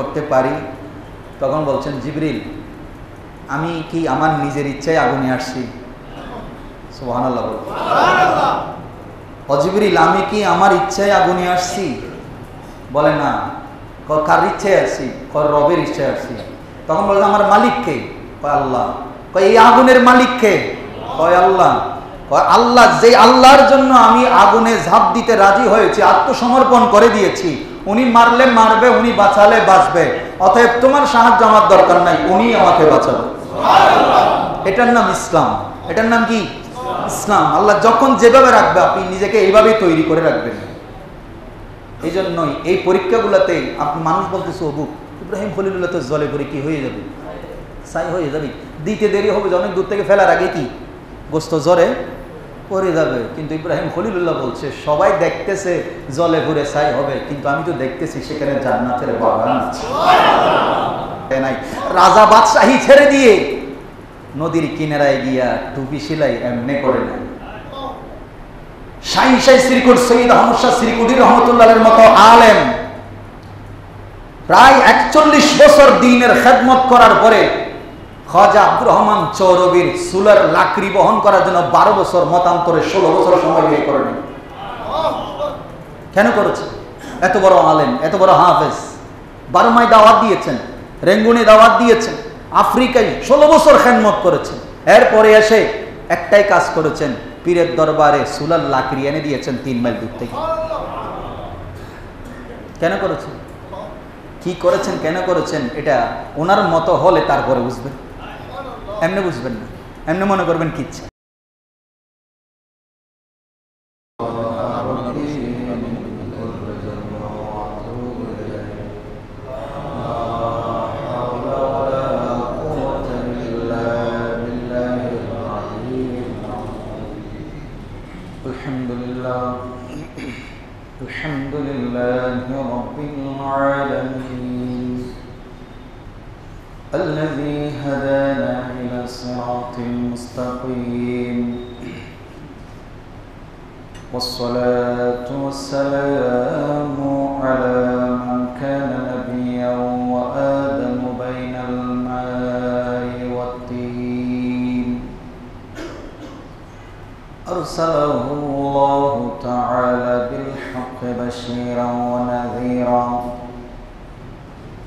করতে পারি? তখন বলছেন, জিবরিল, আমি কি আমার নিজের ইচ্ছায় আগুনে আসছি? সুবহানাল্লাহ বল। ও জিবরিল, আমি কি আমার ইচ্ছায় আগুনে আসছি? বলে না। কার ইচ্ছায় আসছি? রবের ইচ্ছায় আসছি। তখন বলে, আমার মালিক কে? কয় আল্লাহ। কয় এই আগুনের মালিক কে? কয় আল্লাহ। কয় আল্লাহ, যে আল্লাহর জন্য আমি আগুনে ঝাঁপ দিতে রাজি হয়েছি, আত্মসমর্পণ করে দিয়েছি, উনি মারলে মারবে, উনি বাঁচালে বাঁচবে, অতএব তোমার সাহায্য আমার দরকার নাই, উনি আমাকে বাঁচাবে। এটার নাম ইসলাম। এটার নাম কি? ইসলাম। আল্লাহ যখন যেভাবে রাখবে আপনি নিজেকে এইভাবেই তৈরি করে রাখবেন। এই জন্যই এই পরীক্ষাগুলোতে আপনি মানুষ বলতেছে, অবু ইব্রাহিম খলিলুল্লাহ তো জলে পরে কি হয়ে যাবে, ছাই হয়ে যাবে, দিতে দেরি হবে, অনেক দূর থেকে ফেলার আগে কি গোস্ত জ্বরে পড়ে যাবে। কিন্তু ইব্রাহিম খলিলুল্লাহ বলছে, সবাই দেখতেছে জলে ভরে ছাই হবে, কিন্তু আমি তো দেখতেছি সেখানে জান্নাতের বাগান আছে। রাজা বাদশাহী ছেড়ে দিয়ে নদীর কিনারায় গিয়া টুপি সেলাই এমনি করে নাই। শাহী শ্রীকুট সৈয়দ আহমদ শাহ শ্রীকুটি রহমতুল্লাহের মতো আলেম প্রায় 41 বছর দ্বীনের খেদমত করার পরে খাজা আব্দুর রহমান চৌরবির চুলার লাকড়ি বহন করার জন্য 12 বছর মতান্তরে 16 বছর সময় ব্যয় করেনি। কেন করেছে? এত বড় আলেম, এত বড় হাফেজ, 12 মাই দাওয়াত দিয়েছেন, রেঙ্গুনে দাওয়াত দিয়েছেন, আফ্রিকায় 16 বছর খেদমত করেছেন। এরপরে এসে একটাই কাজ করেছেন, পীরের দরবারে চুলার লাকড়ি এনে দিয়েছেন 3 মাইল দূর থেকে। কেন করেছেন? কি করেছেন, কেন করেছেন, এটা ওনার মতো হলে তারপরে বুঝবেন, এমনি বুঝবেন না, এমনি মনে করবেন কিচ্ছা। الحمد لله رب العالمين الذي هدانا إلى صراط مستقيم والصلاة والسلام على من كان نبيا وآدم بين الماء والطين أرسله الله تعالى بالحق بشيرا ونذيرا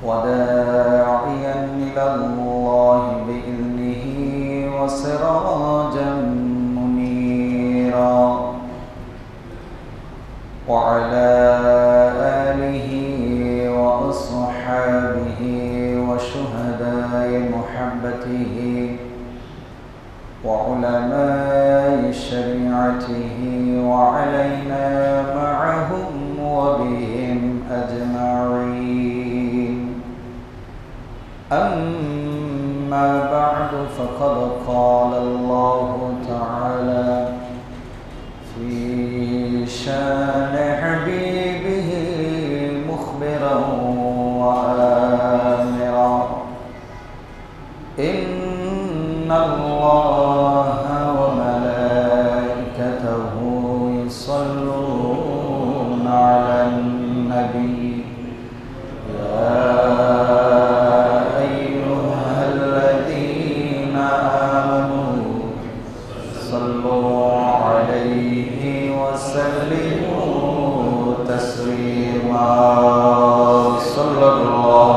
وداعيا إلى الله بإذنه وسراجا منيرا وعلى آله وأصحابه وشهداء محبته وعلماء شريعته وعلينا معهم وبهم أجمعين أما بعد فقد قال الله تعالى في شان حبيبه مخبرا وآمرا إن الله وملائكته يصلون على النبي يا أيها الذين آمنوا صلوا عليه وسلموا تسليما صلى الله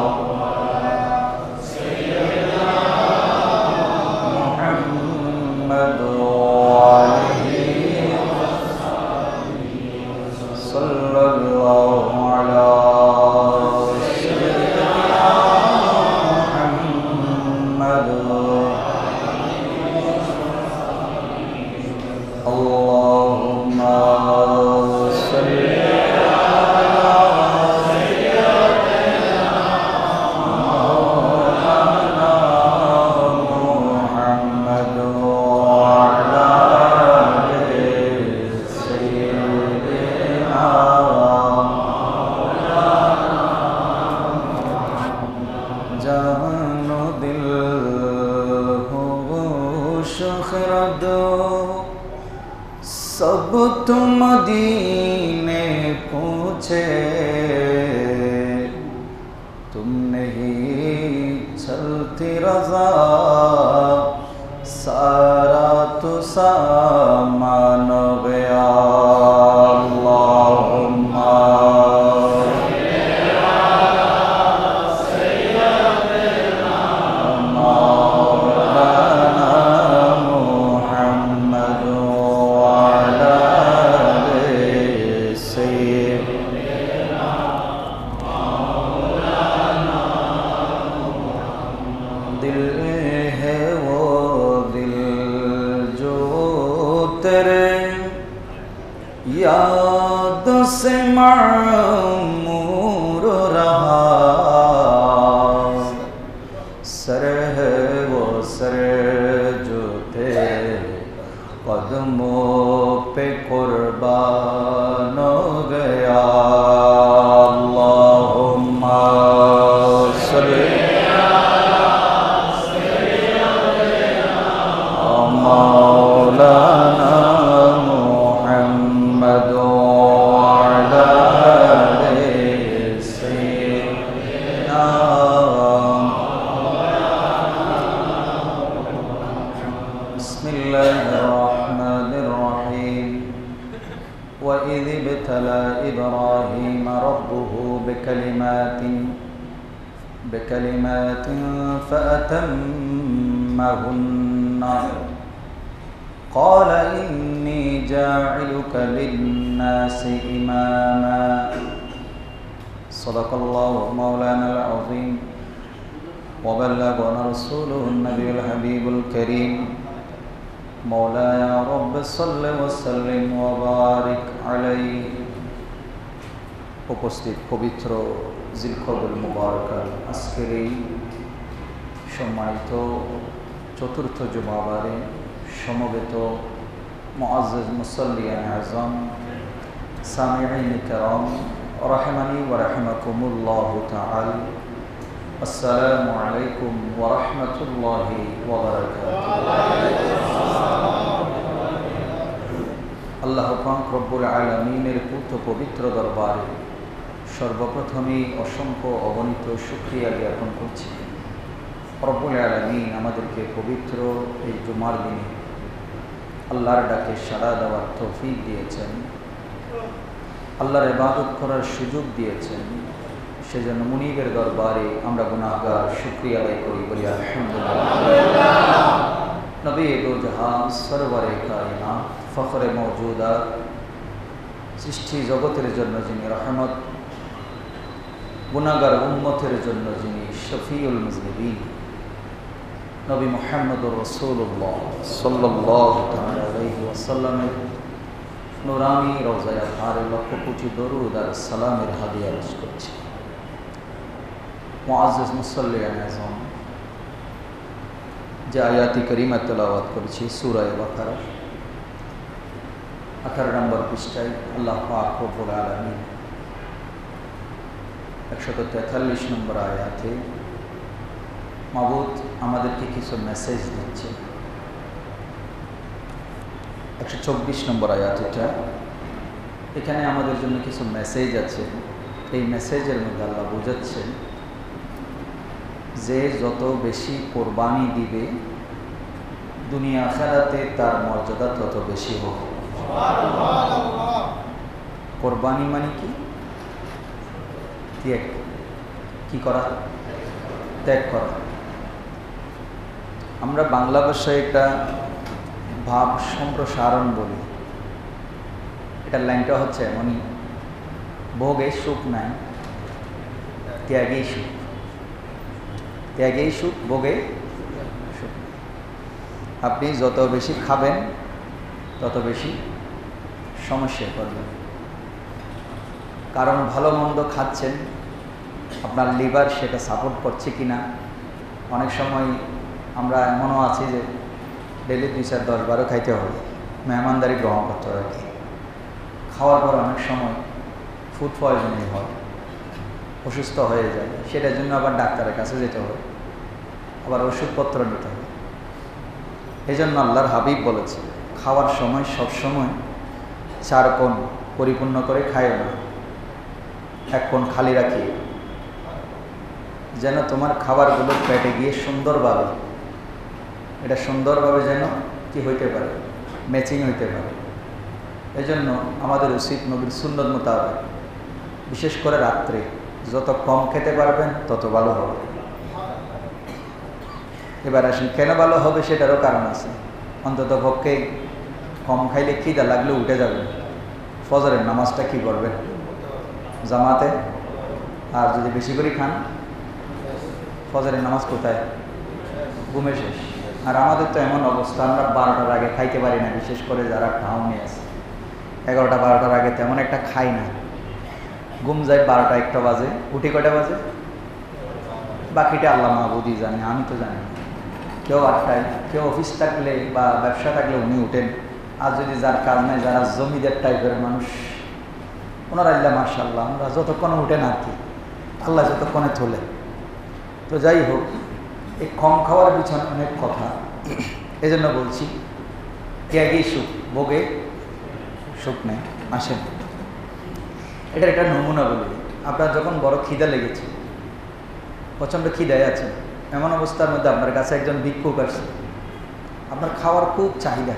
सब तुम मदीने पहुँचे तुम नहीं चलती रज़ा सारा तो सामान गया अल्लाहुम्मा यादों से मामूर रहा सर है वो सर जो तेरे कदमों पे कुर्बान हो गया अल्लाहुम्मा सल्ली मौलाना وإذ ابتلى إبراهيم ربه بكلمات فأتمهن قال إني جاعلك للناس إماما صدق الله مولانا العظيم وبلغنا رسوله النبي الحبيب الكريم مولاي رب صل وسلم وبارك عليه উপস্থিত পবিত্র জিলকদুল মুবারকার আজকের এই সম্মানিত চতুর্থ জুমাবারে সমবেত মুআজ্জাজ মুসাল্লিয়ান আযম সামিঈন কিরাম রাহিমানি ওয়া রাহিমাকুমুল্লাহু তাআলা আসসালামু আলাইকুম ওয়া রাহমাতুল্লাহি ওয়া বারাকাতুহু আল্লাহ পাক রব্বুল আলামিনের পূর্ণ পবিত্র দরবারে সর্বপ্রথমেই অসংখ্য অগণিত শুকরিয়া জ্ঞাপন করছি। রব্বুল আলামিন আমাদেরকে পবিত্র এই জুমার দিনে আল্লাহর ডাকে সাড়া দেওয়ার তৌফিক দিয়েছেন, আল্লাহর ইবাদত করার সুযোগ দিয়েছেন। সেজন্য মুনিবের দরবারে আমরা গুনাহগার শুকরিয়া আদায় করি, বলি আলহামদুলিল্লাহ। নবী দো জাহান সরওয়ারে কায়নাত ফখরে মওজুদাত সৃষ্টি জগতের জন্য যিনি রহমত, গুনাহগার উম্মতের জন্য যিনি শফিউল মুজনিবিন, নবী মুহাম্মদুর রাসূলুল্লাহ সাল্লাল্লাহু তাআলা আলাইহি ওয়াসাল্লামের নূরানী রওজায়ে আতহারে লক্ষ কোটি দরুদ আর সালামের হাদিয়া পেশ করছি। মুআজ্জাজ মুসাল্লিয়ান আযম যে আয়াতি করিমা তেলাওয়াত করেছি সূরা বাকারা 18 নম্বর পৃষ্ঠায় আল্লাহ পাক রব্বুল আলামিন 143 নম্বর আয়াতে মাবুদ আমাদেরকে কিছু মেসেজ দিচ্ছে। 124 নম্বর আয়াত এটা, এখানে আমাদের জন্য কিছু মেসেজ আছে। এই মেসেজের মধ্যে আল্লাহ বোঝাচ্ছেন যে যত বেশি কোরবানি দিবে দুনিয়া আখিরাতে তার মর্যাদা তত বেশি হবে। কোরবানি মানে কি? ত্যাগ। কি করা? ত্যাগ করা। আমরা বাংলা ভাষায় একটা ভাব সম্প্রসারণ বলি। এটার লাইনটা হচ্ছে এমনই, ভোগে সুখ নাই, ত্যাগেই সুখ। ত্যাগেই সুখ, ভোগে সুখ। আপনি যত বেশি খাবেন তত বেশি সমস্যায় পড়বেন। কারণ ভালো মন্দ খাচ্ছেন, আপনার লিভার সেটা সাপোর্ট করছে কি না। অনেক সময় আমরা এমনও আছি যে ডেলি 2, 4, 10, 12 খাইতে হবে, মেহমানদারি গ্রহণ করতে হবে। খাওয়ার পর অনেক সময় ফুড পয়জনিং হয়, অসুস্থ হয়ে যায়। সেটার জন্য আবার ডাক্তারের কাছে যেতে হবে, আবার ওষুধপত্র নিতে হবে। এই জন্য আল্লাহর হাবিব বলেছে, খাওয়ার সময় সবসময় 4 কোণ পরিপূর্ণ করে খাইও না, 1 কোণ খালি রাখি। যেন তোমার খাবারগুলো পেটে গিয়ে সুন্দরভাবে, এটা সুন্দরভাবে যেন কি হইতে পারে, ম্যাচিং হইতে পারে। এই জন্য আমাদের উচিত নবীর সুন্নত মোতাবেক, বিশেষ করে রাত্রে যত কম খেতে পারবেন তত ভালো হবে। এবার আসেন কেন ভালো হবে সেটারও কারণ আছে। অন্তত পক্ষে কম খাইলে খিদা লাগলে উঠে যাবে, ফজরের নামাজটা কি করবেন জামাতে। আর যদি বেশি করে খান, ফজরের নামাজ কোথায়, ঘুমে শেষ। আর আমাদের তো এমন অবস্থা, আমরা 12টার আগে খাইতে পারি না, বিশেষ করে যারা টাউনে আছে 11টা 12টার আগে তেমন একটা খাই না, ঘুম যায় 12টা 1টা বাজে, উঠি কয়টা বাজে, বাকিটা আল্লাহ মাহবুদই জানে, আমি তো জানি। কেউ 8টায়, কেউ অফিস থাকলে বা ব্যবসা থাকলে উনি উঠেন। আর যদি যার কাজ নাই, যারা জমিদার টাইপের মানুষ, ওনারা আল্লাহ মাশাআল্লাহ, আমরা যতক্ষণে উঠেন আর কি, আল্লাহ যতক্ষণে তোলে। তো যাই হোক, এই কম খাওয়ার পিছনে অনেক কথা, এই জন্য বলছি ত্যাগী সুখ, ভোগে সুখ নেই। আসেন এটার একটা নমুনা বলি। আপনার যখন বড় খিদা লেগেছে, প্রচণ্ড খিদায় আছে, এমন অবস্থার মধ্যে আপনার কাছে একজন ভিক্ষুক আসছে, আপনার খাওয়ার খুব চাহিদা,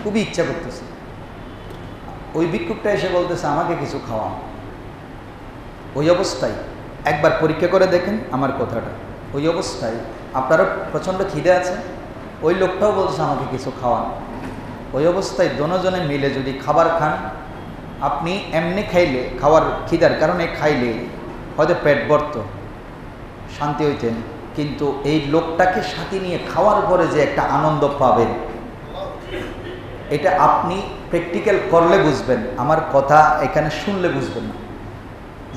খুবই ইচ্ছা করতেছে। ওই ভিক্ষুকটা এসে বলতেছে আমাকে কিছু খাওয়ান। ওই অবস্থায় একবার পরীক্ষা করে দেখেন আমার কথাটা, ওই অবস্থায় আপনারও প্রচণ্ড খিদে আছে, ওই লোকটাও বলছে আমাকে কিছু খাওয়ান। ওই অবস্থায় দুজনে মিলে যদি খাবার খান, আপনি এমনি খাইলে, খাওয়ার খিদার কারণে খাইলে হয়তো পেট ভরত, শান্তি হইতেন, কিন্তু এই লোকটাকে সাথে নিয়ে খাওয়ার পরে যে একটা আনন্দ পাবেন, এটা আপনি প্র্যাকটিক্যাল করলে বুঝবেন, আমার কথা এখানে শুনলে বুঝবেন না,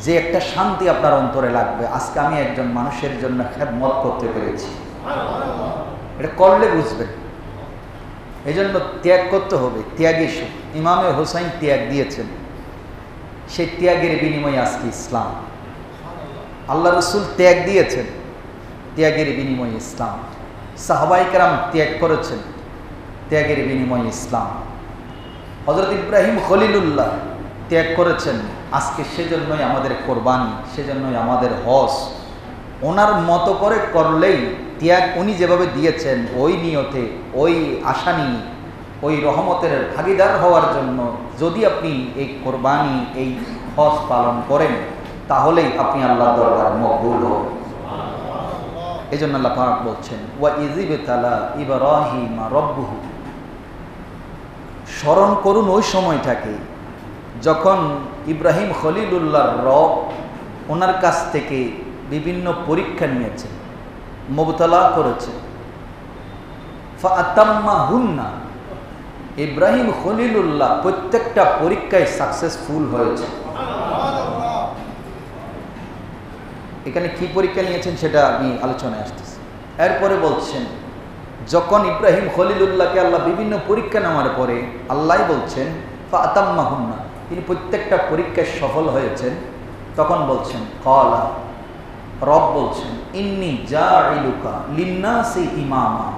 যে একটা শান্তি আপনার অন্তরে লাগবে। আজকে আমি একজন মানুষের জন্য খেদমত করতে পেরেছি, এটা করলে বুঝবেন। এই জন্য ত্যাগ করতে হবে, ত্যাগী সুখ। ইমামে হোসাইন ত্যাগ দিয়েছেন, সেই ত্যাগের বিনিময়ে আজকে ইসলাম। আল্লাহ রসুল ত্যাগ দিয়েছেন, ত্যাগের বিনিময়ে ইসলাম। সাহাবায়ে কেরাম ত্যাগ করেছেন, ত্যাগের বিনিময়ে ইসলাম। হযরত ইব্রাহিম খলিলুল্লাহ ত্যাগ করেছেন, আজকে সেজন্যই আমাদের কোরবানি, সেজন্যই আমাদের হজ। ওনার মতো করে করলেই ত্যাগ উনি যেভাবে দিয়েছেন, ওই নিয়তে, ওই আশা নিয়ে, ওই রহমতের ভাগিদার হওয়ার জন্য যদি আপনি এই কোরবানি, এই হজ পালন করেন, তাহলেই আপনি আল্লাহর দরবারে মকবুল হবেন। এই জন্য আল্লাহ পাক বলছেন ওয়া ইযিবতালা ইব্রাহিমা রাব্বুহু, স্মরণ করুন ওই সময়টাকে যখন ইব্রাহিম খলিলুল্লাহর রব ওনার কাছ থেকে বিভিন্ন পরীক্ষা নিয়েছেন, মুবতালা করেছেন। ফাআতাম্মাহুন্না, ইব্রাহিম খলিলুল্লাহ প্রত্যেকটা পরীক্ষায় সাকসেসফুল হয়েছে। এখানে কি পরীক্ষা নিয়েছেন সেটা আমি আলোচনায় আসতেছি। এরপরে বলছেন যখন ইব্রাহিম খলিলুল্লাহকে আল্লাহ বিভিন্ন পরীক্ষা নেওয়ার পরে আল্লাহ বলছেন ফাআতাম্মাহুন্না, তিনি প্রত্যেকটা পরীক্ষায় সফল হয়েছেন। তখন বলছেন ক্বালা, রব বলছেন ইন্নী জাইলুকা লিন্নাসি ইমামা,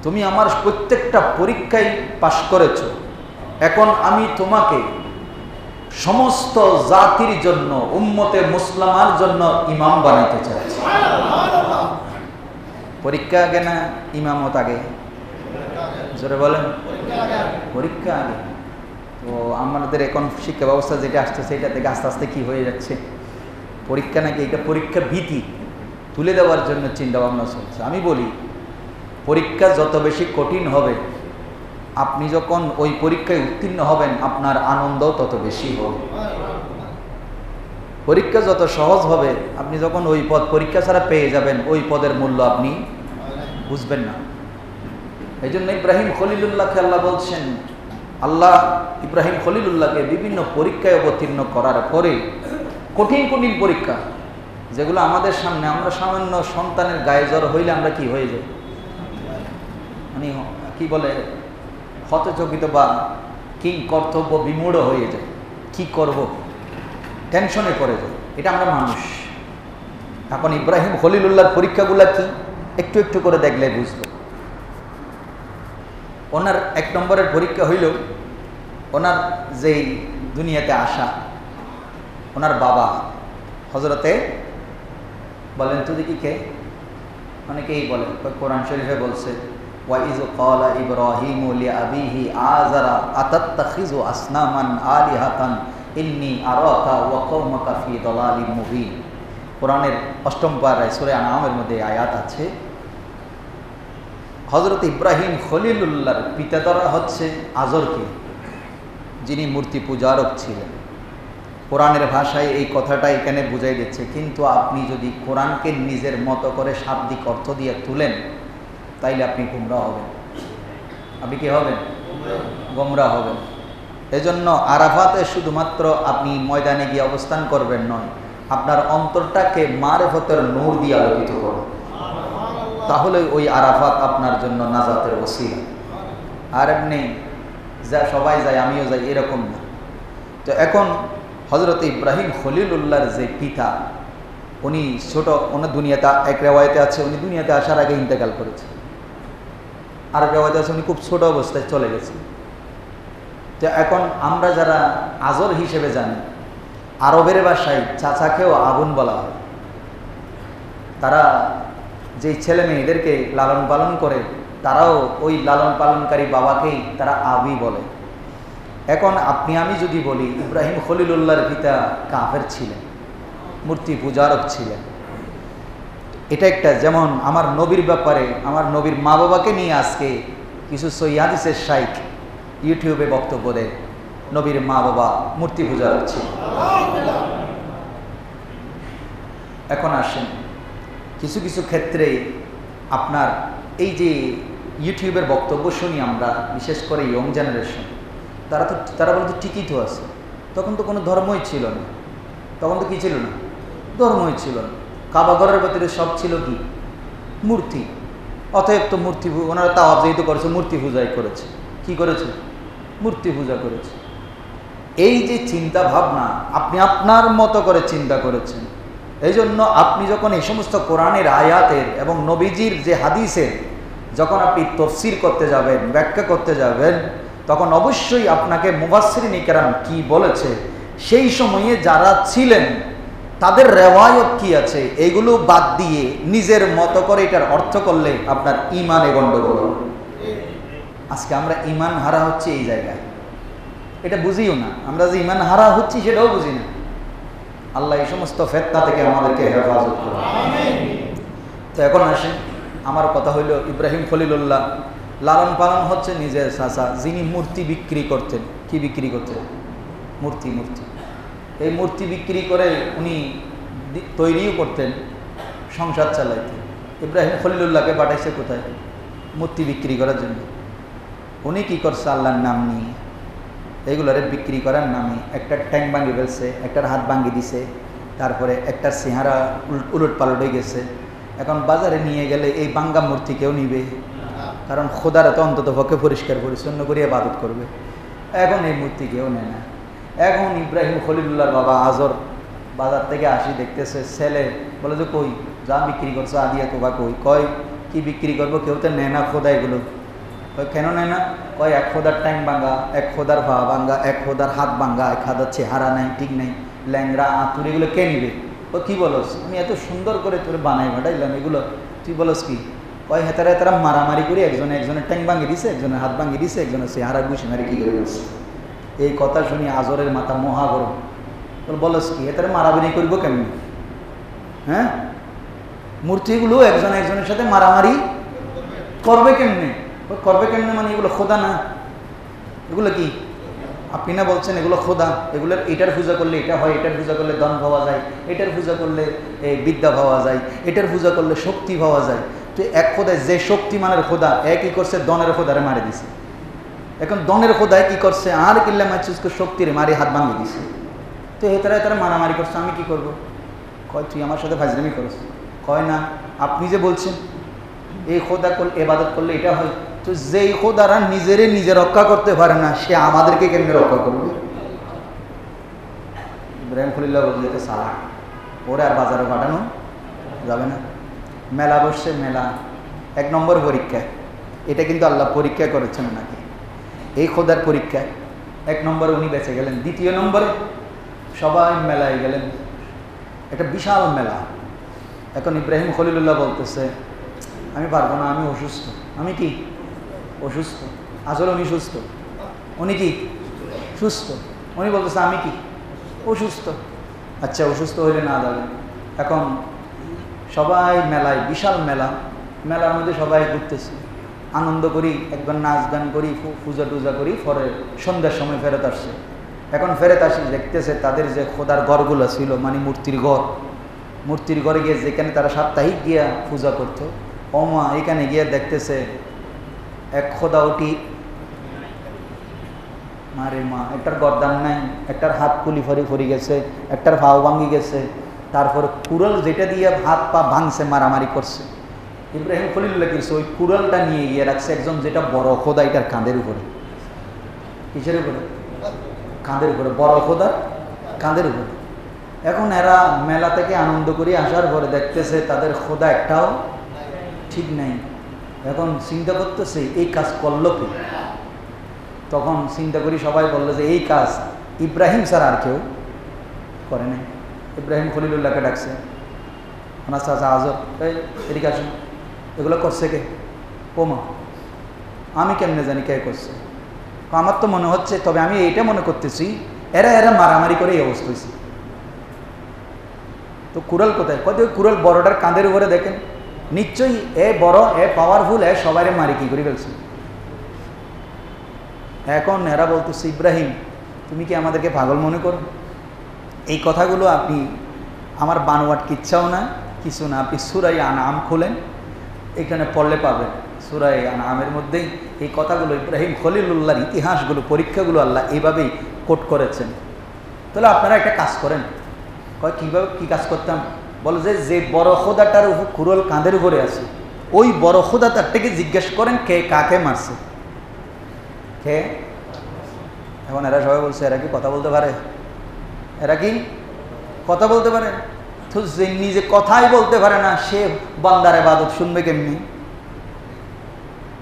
তুমি আমার প্রত্যেকটা পরীক্ষায় পাশ করেছ, এখন আমি তোমাকে সমস্ত জাতির জন্য, উম্মতে মুসলিমার জন্য ইমাম বানাইতে চাইছি। পরীক্ষা আগে না ইমামত আগে? জোরে বলেন, পরীক্ষা আগে। তো আমাদের এখন শিক্ষা ব্যবস্থা যেটা আসছে সেটা থেকে আস্তে আস্তে কি হয়ে যাচ্ছে, পরীক্ষা নাকি এটা পরীক্ষা ভীতি তুলে দেওয়ার জন্য চিন্তা ভাবনা চলছে। আমি বলি পরীক্ষা যত বেশি কঠিন হবে, আপনি যখন ওই পরীক্ষায় উত্তীর্ণ হবেন আপনার আনন্দ তত বেশি হবে। পরীক্ষা যত সহজ হবে, আপনি যখন ওই পদ পরীক্ষা ছাড়া পেয়ে যাবেন, ওই পদের মূল্য আপনি বুঝবেন না। এই জন্য ইব্রাহিম খলিলুল্লাহকে আল্লাহ বলছেন, আল্লাহ ইব্রাহিম খলিলুল্লাহকে বিভিন্ন পরীক্ষায় অবতীর্ণ করার পরে, কঠিন কঠিন পরীক্ষা যেগুলো আমাদের সামনে, আমরা সামান্য সন্তানের গায়ে জ্বর হইলে আমরা কি হয়ে যাই, মানে কি বলে হতচকিত বা কি কর্তব্য বিমূঢ় হয়ে যায়, কি করব টেনশনে পড়ে যায়, এটা আমরা মানুষ। এখন ইব্রাহিম খলিলুল্লাহর পরীক্ষাগুলো কি একটু একটু করে দেখলে বুঝবে। ওনার 1 নম্বরের পরীক্ষা হইল ওনার যেই দুনিয়াতে আসা, ওনার বাবা হজরতে বলেন তো দেখি কে? অনেকেই বলে, কোরআন শরীফে বলছে ওয়াইজ ক্বালা ইব্রাহিমু লিআবিহি আযারা আতাত্তাখিযু আসনামান আলিহাতান ইন্নী আরাকা ওয়া কওমাকা ফি দালালিম মুবিন। কোরআনের ৮ম পারায় সূরা আনআমের মধ্যে আয়াত আছে, হযরত ইব্রাহিম খলিলুল্লাহর পিতা দ্বারা হচ্ছে আজরকে, যিনি মূর্তি পূজারক ছিলেন। কোরআনের ভাষায় এই কথাটা এখানে বুঝাই দিচ্ছে। কিন্তু আপনি যদি কোরআনকে নিজের মতো করে শাব্দিক অর্থ দিয়ে তুলেন, তাইলে আপনি গুমরাহ হবেন। আপনি কি হবেন? গুমরাহ হবেন। এজন্য আরাফাতে শুধুমাত্র আপনি ময়দানে গিয়ে অবস্থান করবেন নয়, আপনার অন্তরটাকে মারিফতের নূর দিয়ে আলোকিত করুন, তাহলে ওই আরাফাত আপনার জন্য নাজাতের ওসিলা। আর এমনি যা সবাই যায় আমিও যাই এরকম না। তো এখন হযরত ইব্রাহিম খলিলুল্লাহর যে পিতা, উনি ছোট, ওনার দুনিয়াতে এক রেওয়ায়েতে আছে উনি দুনিয়াতে আসার আগে ইন্তেকাল করেছে, আর রেওয়ায়েতে আছে উনি খুব ছোট অবস্থায় চলে গেছে। তো এখন আমরা যারা আজর হিসেবে জানি, আরবের ভাষায় চাচাকেও আগুন বলা হয়। তারা যেই ছেলে মেয়েদেরকে লালন পালন করে, তারাও ওই লালন পালনকারী বাবাকেই তারা আবি বলে। এখন আপনি আমি যদি বলি ইব্রাহিম খলিলুল্লাহর পিতা কাফের ছিলেন, মূর্তি পূজারক ছিলেন, এটা একটা। যেমন আমার নবীর ব্যাপারে, আমার নবীর মা বাবাকে নিয়ে আজকে কিছু সহিহ হাদিসের শাইখ ইউটিউবে বক্তব্য দেয়, নবীর মা বাবা মূর্তি পূজারক ছিল। এখন আসেন, কিছু কিছু ক্ষেত্রে আপনার এই যে ইউটিউবের বক্তব্য শুনি আমরা, বিশেষ করে ইয়ং জেনারেশন, তারা বলতে ঠিকই তো আছে। তখন তো কোনো ধর্মই ছিল না, তখন তো কী ছিল না? ধর্মই ছিল না। কাবাঘরের ভেতরে সব ছিল কি? মূর্তি। অতএব তো মূর্তি, ওনারা তাওয়াফ যেহেতু করেছে মূর্তি পূজাই করেছে। কি করেছে? মূর্তি পূজা করেছে। এই যে চিন্তা ভাবনা, আপনি আপনার মতো করে চিন্তা করেছেন। এই জন্য আপনি যখন এই সমস্ত কোরআনের আয়াতের এবং নবীজির যে হাদিসের যখন আপনি তাফসীর করতে যাবেন, ব্যাখ্যা করতে যাবেন, তখন অবশ্যই আপনাকে মুফাসসিরিন ইকরাম কি বলেছে, সেই সময়ে যারা ছিলেন তাদের রেওয়ায়ত কি আছে, এগুলো বাদ দিয়ে নিজের মতো করে এটার অর্থ করলে আপনার ঈমানে গণ্ডগোল। আজকে আমরা ঈমান হারা হচ্ছে এই জায়গায়, এটা বুঝিও না। আমরা যে ঈমান হারা হচ্ছি সেটাও বুঝি না। আল্লাহ এই সমস্ত ফিতনা থেকে আমাদেরকে হেফাজত করুন। তো এখন আসেন, আমার কথা হইল ইব্রাহিম খলিলুল্লাহ লালন পালন হচ্ছে নিজের চাচা, যিনি মূর্তি বিক্রি করতেন। কি বিক্রি করতেন? মূর্তি। এই মূর্তি বিক্রি করে উনি তৈরিও করতেন, সংসার চালাইতেন। ইব্রাহিম খলিলুল্লাহকে পাঠাইছে কোথায়? মূর্তি বিক্রি করার জন্য। উনি কি করছে? আল্লাহর নাম নিয়ে এইগুলোরে বিক্রি করার নামে একটা ট্যাং ভাঙি ফেলছে, একটার হাত ভাঙি দিছে, তারপরে একটার চেহারা উলট পালট হয়ে গেছে। এখন বাজারে নিয়ে গেলে এই বাঙ্গা মূর্তি কেউ নিবে? কারণ খোদারা তো অন্তত পক্ষে পরিষ্কার পরিচ্ছন্ন করে ইবাদত করবে। এখন এই মূর্তি কেউ নেয় না। এখন ইব্রাহিম খলিলুল্লাহর বাবা আজর বাজার থেকে আসি, দেখতেছে ছেলে, বলে যে কই যা বিক্রি করছো আদিয়া তোবা কই? কয় কি বিক্রি করবো, কেউ তো নেয় না খোদা এগুলো। কয় কেন নেয় না? কয় এক খোদার ট্যাং ভাঙ্গা, এক খোদার পা ভাঙ্গা, এক খোদার হাত ভাঙ্গা, এক হাতের চেহারা নাই, ঠিক নেই, ল্যাংরা আঁতুর, এগুলো কে নিবে? ও কি বলস, আমি এত সুন্দর করে তোর বানাই ভাটাইলাম, এগুলো তুই বলস কি? কয় হেতারা মারামারি করে একজনের ট্যাং ভাঙি দিছে, একজনের হাত ভাঙি দিছে, একজনের চেহারা ঘুষি মারি কি করে বলছে। এই কথা শুনি আজরের মাথা মহা গরম। বলস কি, এটারে মারামারি করবো কেমনি? হ্যাঁ, মূর্তিগুলো একজনের সাথে মারামারি করবে কেমনে? মানে এগুলো খোদা না, এগুলো কি? আপনি না বলছেন এগুলো খোদা, এগুলোর এটার পূজা করলে এটা হয়, এটার পূজা করলে ধন পাওয়া যায়, এটার পূজা করলে বিদ্যা পাওয়া যায়, এটার পূজা করলে শক্তি পাওয়া যায়। তো এক খোদায় যে শক্তিমানের খোদা, একই করছে দনের খোদারে মারি দিছে। এখন দনের খোদায় কি করছে? আর কিল্লা মাইচুসকে শক্তিরে মারি হাত ভাঙিয়ে দিছে। তো তারা মারামারি করছে, আমি কি করব? কয় তুই আমার সাথে ফাজলামি করছ? কয় না, আপনি যে বলছেন এই খোদা ইবাদত করলে এটা হয়, তো যেই খোদারা নিজে রক্ষা করতে পারে না, সে আমাদেরকে কেমনে রক্ষা করবে? ইব্রাহিম খলিলুল্লাহ বলতে সালা, ওরে আর বাজারে পাঠানো যাবে না। মেলা বসছে, মেলা 1 নম্বর পরীক্ষা। এটা কিন্তু আল্লাহ পরীক্ষা করেছেন নাকি? এই খোদার পরীক্ষা 1 নম্বরে উনি বেঁচে গেলেন। 2য় নম্বরে সবাই মেলায় গেলেন, একটা বিশাল মেলা। এখন ইব্রাহিম খলিলুল্লাহ বলতেছে আমি পারবো না, আমি অসুস্থ। আমি কি অসুস্থ? আসলে উনি সুস্থ। উনি কি সুস্থ? উনি বলতেছে আমি কি অসুস্থ। আচ্ছা অসুস্থ হইলে না যাবে। এখন সবাই মেলায়, বিশাল মেলা, মেলার মধ্যে সবাই ঘুরতেছে, আনন্দ করি, একবার নাচ গান করি, পূজা টুজা করি, পরে সন্ধ্যার সময় ফেরত আসছে। এখন ফেরত আসি দেখতেছে তাদের যে খোদার ঘরগুলো ছিল, মানে মূর্তির ঘর, মূর্তির ঘরে গিয়ে যেখানে তারা সাপ্তাহিক গিয়া পূজা করতো, ওমা এখানে গিয়ে দেখতেছে এক খোদা ওটি মারে মা, একটার গর্দান নাই, একটার হাত কুলি ফরি গেছে, একটার ভাও ভাঙ্গি গেছে, তারপর কুড়াল যেটা দিয়ে হাত পা ভাঙছে, মারামারি করছে। ইব্রাহিম খলিলুল্লাহ কিছু ওই কুড়ালটা নিয়ে গিয়ে রাখছে একজন যেটা বড় খোদা, এটার কাঁধের উপরে। কিসের উপরে? কাঁধের উপরে, বড় খোদা কাঁধের উপরে। এখন এরা মেলা থেকে আনন্দ করে আসার পরে দেখতেছে তাদের খোদা একটাও ঠিক নাই। এখন চিন্তা করতেছে এই কাজ করলো কি? তখন চিন্তা করি সবাই বললো যে এই কাজ ইব্রাহিম স্যার আর কেউ করে নাই। ইব্রাহিম খলিলুল্লাহকে ডাকছে, ওনার চাচা আজব, এদিকে আসুন, এগুলো করছে কে? ওমা আমি কেমনে জানি কে করছে? আমার তো মনে হচ্ছে, তবে আমি এইটা মনে করতেছি এরা মারামারি করে এই অবস্থা হয়েছে। তো কুড়াল কোথায়? কত কুড়াল বড়টার কাঁধের উপরে দেখেন, নিশ্চয়ই এ বড়, এ পাওয়ারফুল, এ সবাই মারি কি করে ফেলছে। এখন এরা বলতেছে ইব্রাহিম তুমি কি আমাদেরকে পাগল মনে করো? এই কথাগুলো আপনি আমার বানোয়াট কিচ্ছাও না, কিছু না, আপনি সূরা আনআম খুলেন, এখানে পড়লে পাবেন। সূরা আনআমের মধ্যেই এই কথাগুলো ইব্রাহিম খলিলুল্লাহর ইতিহাসগুলো, পরীক্ষাগুলো আল্লাহ এইভাবেই কোট করেছেন। তাহলে আপনারা একটা কাজ করেন। কীভাবে কী কাজ করতাম? বলে যে বড় খোদাটার উপর কুড়াল কাঁধের উপরে আছে, ওই বড় খোদাটার থেকে জিজ্ঞেস করেন কে কাকে মারছে, কে। এখন এরা সবাই বলছে এরা কি কথা বলতে পারে? এরা কি কথা বলতে পারে? তো যে নিজে কথাই বলতে পারে না, সে বান্দার ইবাদত শুনবে কেমনি?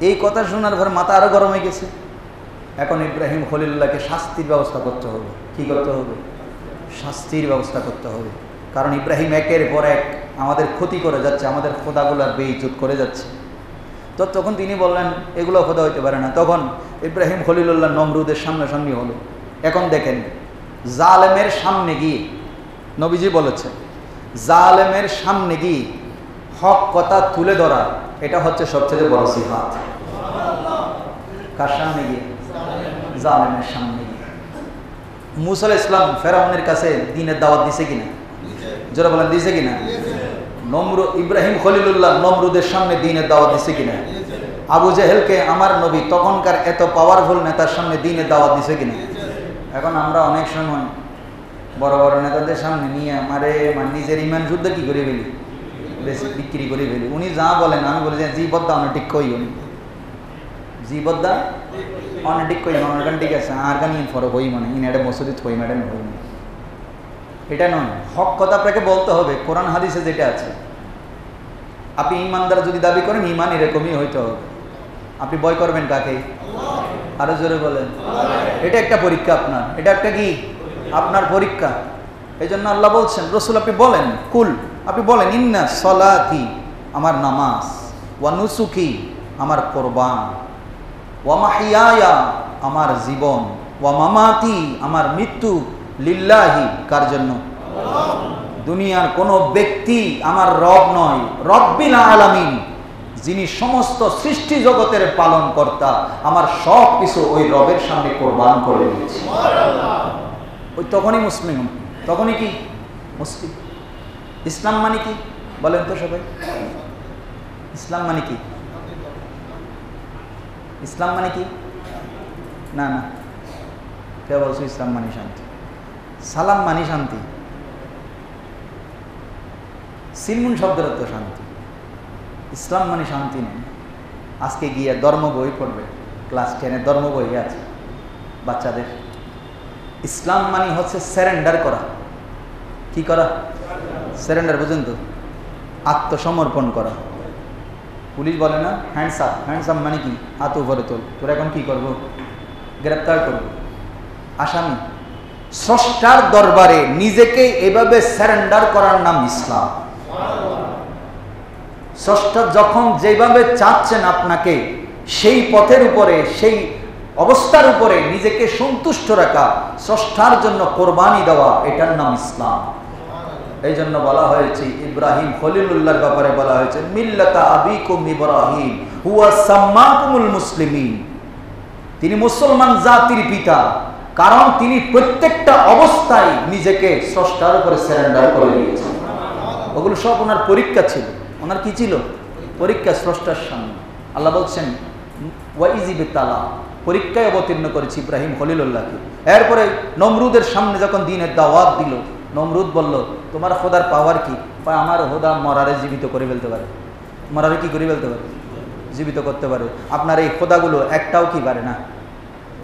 এই কথা শোনার পর মাথা আরো গরম হয়ে গেছে। এখন ইব্রাহিম খলিলুল্লাহকে শাস্তির ব্যবস্থা করতে হবে। কি করতে হবে? শাস্তির ব্যবস্থা করতে হবে। কারণ ইব্রাহিম একের পর এক আমাদের ক্ষতি করে যাচ্ছে, আমাদের খোদাগুলার বেইজ্জত করে যাচ্ছে। তো তখন তিনি বললেন এগুলো খোদা হইতে পারে না। তখন ইব্রাহিম খলিলুল্লাহ নমরুদের সামনাসামনি হলো। এখন দেখেন জালেমের সামনে গিয়ে, নবীজি বলেছেন জালেমের সামনে গিয়ে হক কথা তুলে ধরা, এটা হচ্ছে সবচেয়ে বড় সিফাত। কার সামনে গিয়ে? জালেমের সামনে গিয়ে। মুসা আলাইহিস সালাম ফেরাউনের কাছে দ্বীনের দাওয়াত দিছে কিনা? যারা বলেন দিছে কিনা? ইব্রাহিম খলিলুল্লাহ নমরুদের সামনে দ্বীনের দাওয়াত দিছে কিনা? আবু জেহেলকে আমার নবী তখনকার এত পাওয়ারফুল নেতার সামনে দ্বীনের দাওয়াত দিছে কিনা? এখন আমরা অনেক সময় বড় বড় নেতাদের সামনে নিয়ে নিজের ইমান যুদ্ধ কি করে ফেলি, বেশি বিক্রি করে ফেলি। উনি যা বলেন আমি বলি যে জীবদ্দা অনেক কই, উনি জীবদ্দা অনেক কই, অনেক ঠিক আছে আর গান ইন ফরক হই, মানে ইন এটা মসজিদ হই ম্যাডাম হই, এটা নয়। হক কথা আপনাকে বলতে হবে, কোরআন হাদিসে যেটা আছে। আপনি ইমানদার যদি দাবি করেন, ইমান এরকমই হইতে হবে। আপনি ভয় করবেন কাকে? আরো জোরে বলেন। এটা একটা পরীক্ষা আপনার, এটা একটা কি আপনার পরীক্ষা। এই জন্য আল্লাহ বলছেন রসুল আপনি বলেন, কুল আপনি বলেন ইন্না সলাতি আমার নামাজ, ওয়া নুসুকি আমার কোরবান, ওয়া মাহিয়ায়া আমার জীবন, ওয়া মামাতি আমার মৃত্যু, লিল্লাহি কার জন্য? দুনিয়ার কোন ব্যক্তি আমার রব নয়, রব্বিল আলামিন যিনি সমস্ত সৃষ্টি জগতের পালন কর্তা, আমার সব কিছু ওই রবের সামনে কোরবান করে দিয়েছি। ওই তখনই মুসলিম, তখনই কি মুসলিম। ইসলাম মানে কি বলেন তো সবাই? ইসলাম মানে কি? ইসলাম মানে কি? না না, কে বলছো ইসলাম মানে শান্তি? সালাম মানে শান্তি। সিলমুন শব্দের অর্থ শান্তি। ইসলাম মানে শান্তি নেই। আজকে গিয়ে ধর্ম বই পড়বে, ক্লাস 10-এর ধর্ম বই আছে বাচ্চাদের। ইসলাম মানে হচ্ছে সারেন্ডার করা। কি করা? সারেন্ডার, বুঝেন তো? আত্মসমর্পণ করা। পুলিশ বলে না হ্যান্ডস আপ, হ্যান্ডস আপ মানে কি? হাত উপরে তোল। তোর এখন কি করবো? গ্রেপ্তার করবো। আসামি স্রষ্টার দরবারে নিজেকে এভাবে সারেন্ডার করার নাম ইসলাম। স্রষ্টা যখন যেভাবে চাচ্ছেন আপনাকে সেই পথের উপরে, সেই অবস্থার উপরে নিজেকে সন্তুষ্ট রাখা, স্রষ্টার জন্য কোরবানি দেওয়া, এটার নাম ইসলাম। এই জন্য বলা হয়েছে ইব্রাহিম খলিলুল্লাহর ব্যাপারে বলা হয়েছে মিল্লাতা আবিকুম ইব্রাহিম হুয়া সাম্মাকুমুল মুসলিমিন। তিনি মুসলমান জাতির পিতা, কারণ তিনি প্রত্যেকটা অবস্থায় নিজেকে স্রষ্টার উপরে সারেন্ডার করে দিয়েছেন। ওগুলো সব ওনার পরীক্ষা ছিল। ওনার কি ছিল? পরীক্ষা স্রষ্টার সামনে। আল্লাহ বলছেন ওয়াইজিবে তালা, পরীক্ষায় অবতীর্ণ করেছি ইব্রাহিম খলিলুল্লাহকে। এরপরে নমরুদের সামনে যখন দ্বীনের দাওয়াত দিল, নমরুদ বলল তোমার খোদার পাওয়ার কি? আমার খোদা মরারে জীবিত করে ফেলতে পারে। মরারে কি করে ফেলতে পারে? জীবিত করতে পারে। আপনার এই খোদাগুলো একটাও কি পারে না?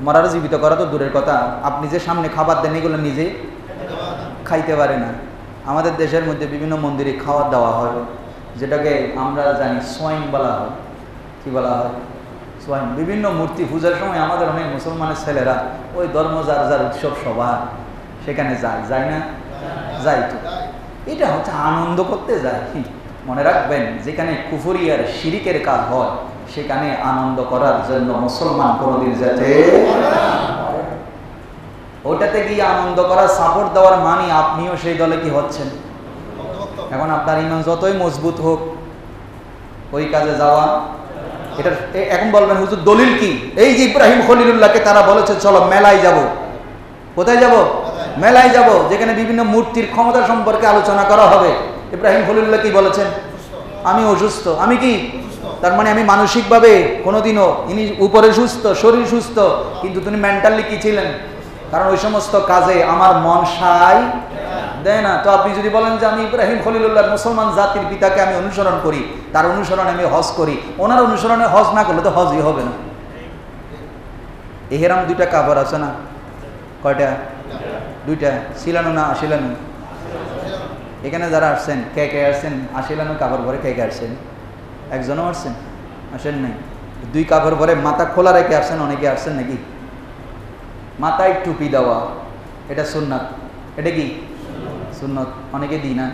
মরারে জীবিত করা তো দূরের কথা, আপনি যে সামনে খাবার দেন এগুলো নিজে খাইতে পারে না। আমাদের দেশের মধ্যে বিভিন্ন মন্দিরে খাবার দেওয়া হয়, যেটাকে আমরা জানি সোয়াইন বলা হয়। কি বলা হয়? সোয়াইন। বিভিন্ন মূর্তি পূজার সময় আমাদের অনেক মুসলমানের ছেলেরা ওই ধর্ম যার যার উৎসব সভা সেখানে যায়, যায় না? যায় তো। এটা হচ্ছে আনন্দ করতে যায়। মনে রাখবেন, যেখানে কুফরি আর শিরিকের কাজ হয় সেখানে আনন্দ করার জন্য মুসলমান কোনোদিন যেতে, ওটাতে গিয়ে আনন্দ করা, সাপোর্ট দেওয়ার মানে আপনিও সেই দলে কি হচ্ছেন। এখন আপনার ইমান যতই মজবুত হোক, ওই কাজে যাওয়া, এটা এখন বলবেন হুজুর দলিল কি? এই যে ইব্রাহিম খলিলুল্লাহকে তারা বলেছে চলো মেলায় যাব। কোথায় যাব? মেলায় যাব, যেখানে বিভিন্ন মূর্তির ক্ষমতা সম্পর্কে আলোচনা করা হবে। ইব্রাহিম খলিলুল্লাহ কি বলেছেন? আমি অসুস্থ। আমি কি? তার মানে আমি মানসিকভাবে কোনোদিনও, ইনি উপরে সুস্থ, শরীর সুস্থ, কিন্তু তিনি মেন্টালি কি ছিলেন? কারণ ওই সমস্ত কাজে আমার মন সায় দেয় না। তো আপনি যদি বলেন যে আমি ইব্রাহিম খলিলুল্লাহ মুসলমান জাতির পিতাকে আমি অনুসরণ করি, তার অনুসরণে আমি হজ করি, ওনার অনুসরণে হজ না করলে তো হজই হবে না। এহেরাম দুইটা কাপড় আছে না? কয়টা? দুইটা। শিলানো না আশিলানো? এখানে যারা আসছেন, কে কে আসছেন? আশিলানো কাপড় পরে কে কে আসছেন? একজনও আসছেন? আসেন নাই? দুই কাপড় পরে মাথা খোলা রেখে আসছেন অনেকে, আসছেন নাকি? মাথায় টুপি দেওয়া, এটা সুন্নাত। এটা কি সুন্নত? অনেকে দিই না।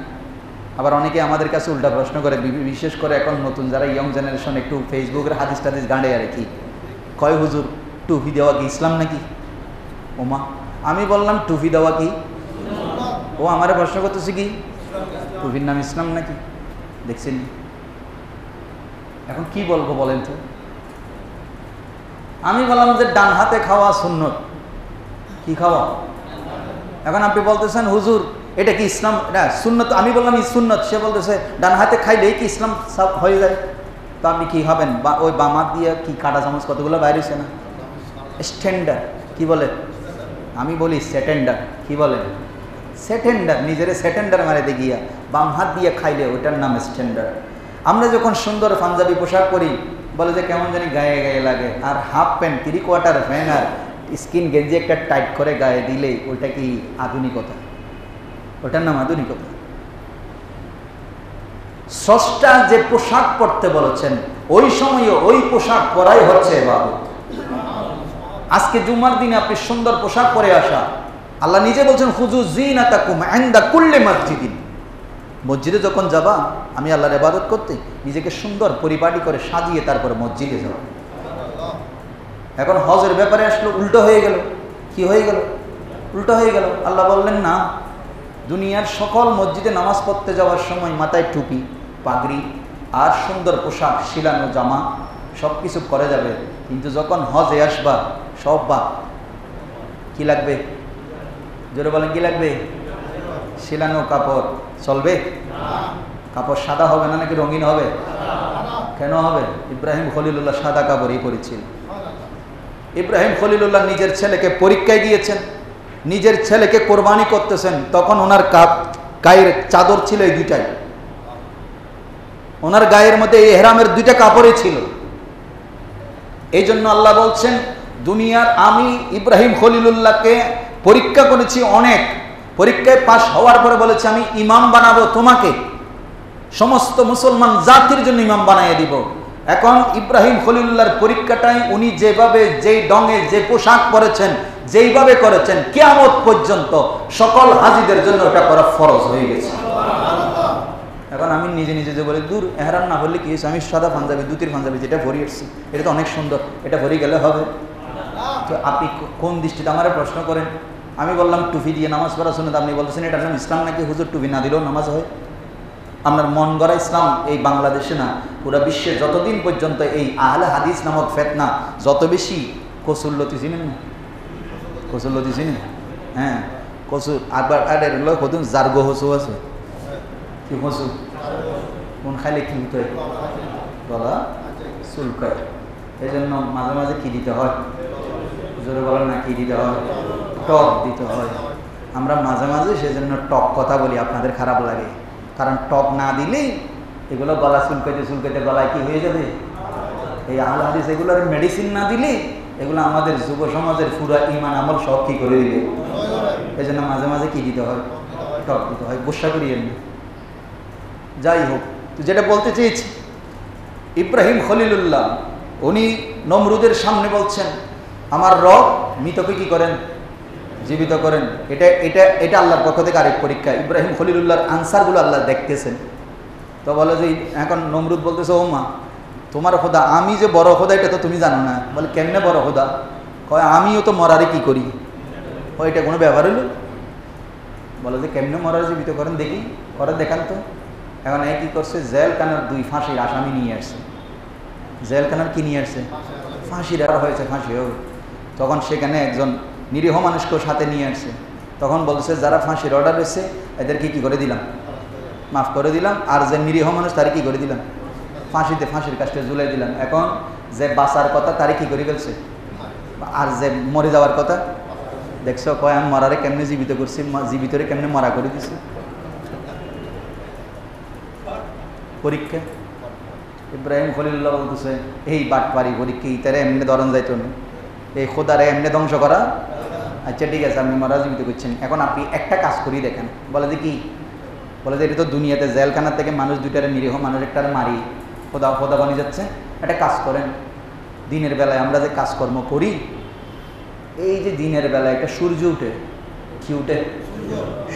আবার অনেকে আমাদের কাছে উল্টা প্রশ্ন করে, বিশেষ করে এখন নতুন যারা ইয়ং জেনারেশন একটু ফেসবুকের হাদিস টাদিস গাঁড়ে আর কি কয়, হুজুর টুপি দেওয়া কি ইসলাম নাকি? ওমা, আমি বললাম টুপি দেওয়া কি? ও আমারে প্রশ্ন করতেছে কি টুপির নাম ইসলাম নাকি? দেখছেন? এখন কি বলবো বলেন তো? আমি বললাম যে ডান হাতে খাওয়া সুন্নত। কি খাওয়া? এখন আপনি বলতেছেন হুজুর এটা কি ইসলাম? এটা সুন্নত। আমি বললাম সুন্নত, সে বলতেছে ডান হাতে খাইলেই কি ইসলাম সব হয়ে যায়? তো আপনি কি হবেন? ওই বাম হাত দিয়ে কি কাটা চামচ কতগুলো বাইরে হয়েছে না? স্ট্যান্ডার্ড কি বলে? আমি বলি সেটেন্ডার। কি বলেন? সেটেন্ডার। নিজের সেটেন্ডার মারিতে গিয়া বাম হাত দিয়ে খাইলে ওইটার নাম স্ট্যান্ডার্ড। আমরা যখন সুন্দর পাঞ্জাবি পোশাক পরি, বলে যে কেমন জানি গায়ে গায়ে লাগে, আর হাফ প্যান্ট, 3 কোয়ার্টার প্যান্ট আর স্কিন গেঞ্জি একটা টাইট করে গায়ে দিলে ওইটা কি আধুনিকতা? ওটার নাম আধুনিকতা? স্রষ্টা যে পোশাক পরতে বলেছেন ওই সময়ে ওই পোশাক পরাই হচ্ছে ইবাদত। আজকে জুমার দিনে আপনি সুন্দর পোশাক পরে আসা, আল্লাহ নিজে বলছেন খুযু যিনাতাকুম ইনদা কুল্লি মসজিদিন। মসজিদে যখন যাবা, আমি আল্লাহর ইবাদত করতে, নিজেকে সুন্দর পরিপাটি করে সাজিয়ে তারপরে মসজিদে যাও। এখন হজের ব্যাপারে আসলো, উল্টো হয়ে গেল। কি হয়ে গেল? উল্টো হয়ে গেল। আল্লাহ বললেন না, দুনিয়ার সকল মসজিদে নামাজ পড়তে যাওয়ার সময় মাথায় টুপি, পাগড়ি আর সুন্দর পোশাক, শিলানো জামা সব কিছু করে যাবে, কিন্তু যখন হজে আসবা সব বা কি লাগবে? জোরে বলেন কি লাগবে? শিলানো কাপড় চলবে? কাপড় সাদা হবে না নাকি রঙিন হবে? কেন হবে? ইব্রাহিম খলিলুল্লাহ সাদা কাপড়ই পরেছিল। ইব্রাহিম খলিলুল্লাহ নিজের ছেলেকে পরীক্ষায় দিয়েছেন, নিজের ছেলেকে কোরবানি করতেছেন, তখন ওনার গায়ের চাদর ছিল এই দুইটাই। ওনার গায়ের মধ্যে ইহরামের 2টা কাপড়ই ছিল। এই জন্য আল্লাহ বলছেন দুনিয়ার আমি ইব্রাহিম খলিলুল্লাহকে পরীক্ষা করেছি অনেক, পরীক্ষায় পাশ হওয়ার পরে বলেছি আমি ইমাম বানাবো তোমাকে, সমস্ত মুসলমান জাতির জন্য ইমাম বানিয়ে দিব। এখন ইব্রাহিম খলিলুল্লাহর পরীক্ষাটাই উনি যেভাবে, যেই ডঙে, যে পোশাক পরেছেন, যেইভাবে করেছেন, কিয়ামত পর্যন্ত সকল হাজীদের জন্য এটা করা ফরজ হয়ে গেছে। এখন আমি নিজে নিজে যে বলি দূর এহরাম না হলে কি হয়েছে, আমি সাদা পাঞ্জাবি দুতির পাঞ্জাবি যেটা ভরি এসছি এটা তো অনেক সুন্দর, এটা ভরি গেলে হবে। তো আপনি কোন দৃষ্টিতে আমার প্রশ্ন করেন? আমি বললাম টুপি দিয়ে নামাজ পড়া শুনে, আপনি বলতেছেন এটার নাম ইসলাম নাকি? হুজুর টুপি না দিলেও নামাজ হয়? আপনার মন গড়া ইসলাম এই বাংলাদেশে না, পুরা বিশ্বে যতদিন পর্যন্ত এই আহলে হাদিস নামক ফেতনা যত বেশি, কসুল্লতি চিনেন না? কসুল্লতি চিনেন? হ্যাঁ, কসুর আবার আরে কতদিন জার্গো হসু আছে কি হসু কোন খাইলে কি হতে বলা চুলকায়, এই জন্য মাঝে মাঝে কি দিতে হয়? জোরে বলেন না, কি দিতে হয়? টক দিতে হয়। আমরা মাঝে মাঝে সেজন্য টক কথা বলি, আপনাদের খারাপ লাগে, কারণ টক না দিলেই এগুলো গলা চুলকাইতে চুলকাইতে গলায় কি হয়ে যাবে? এই আহলে হাদিস এগুলোর মেডিসিন না দিলে এগুলো আমাদের যুব সমাজের পুরা ঈমান আমল সব কি করে দিবে। এই জন্য মাঝে মাঝে কি দিতে হয়? টক দিতে হয়। গুসা করিয়েন না। যাই হোক, তো যেটা বলতে চেয়েছি, ইব্রাহিম খলিলুল্লাহ উনি নমরুদের সামনে বলছেন আমার রব মৃতকে কি করেন? জীবিত করেন। এটা এটা এটা আল্লাহর পক্ষ থেকে আরেক পরীক্ষা। ইব্রাহিম খলিলুল্লাহর আনসারগুলো আল্লাহ দেখতেছেন। তো বলে যে এখন নমরুদ বলতেছে ও মা, তোমার খোদা আমি যে বড় খোদা এটা তো তুমি জানো না। বলে কেমনে বড় খোদা? কয় আমিও তো মরারে কি করি। ও এটা কোনো ব্যবহার হলো? বলে যে কেমনে মরারে জীবিত করেন দেখি, করে দেখান তো। এখন এই কী করছে, জেলখানার 2 ফাঁসির আসামি নিয়ে আসছে। জেলখানার কি নিয়ে আসছে? ফাঁসির আর হয়েছে, ফাঁসি হবে। তখন সেখানে একজন নিরীহ মানুষকেও সাথে নিয়ে আসছে। তখন বলছে যারা ফাঁসির অর্ডার রয়েছে এদেরকে কি করে দিলাম? মাফ করে দিলাম। আর যে নিরীহ মানুষ তারে কি করে দিলাম? ফাঁসিতে ফাঁসির কাজটা ঝুলাই দিলাম। এখন যে বাঁচার কথা তারে কি করে ফেলছে, আর যে মরে যাওয়ার কথা দেখছো, কয় আমি মরারে কেমনে জীবিত করছি, জীবিতরে কেমনে মরা করে দিছি। পরীক্ষা। ইব্রাহিম খলিলুল্লাহ বলতেছে এই বাটপারি পরীক্ষা, ইতারে এমনি ধরন যাইতো না, এই খোদারে এমনি ধ্বংস করা। আচ্ছা ঠিক আছে, আপনি মরা জীবিত করছেন, এখন আপনি একটা কাজ করি দেখেন। বলে যে কি? বলে যে এটা তো দুনিয়াতে জেলখানা থেকে মানুষ দুইটারে নিরীহ মানুষ একটারে মারি খোদা খোদা বানিয়ে যাচ্ছে। একটা কাজ করেন, দিনের বেলায় আমরা যে কাজকর্ম করি, এই যে দিনের বেলায় একটা সূর্য উঠে, কি উঠে?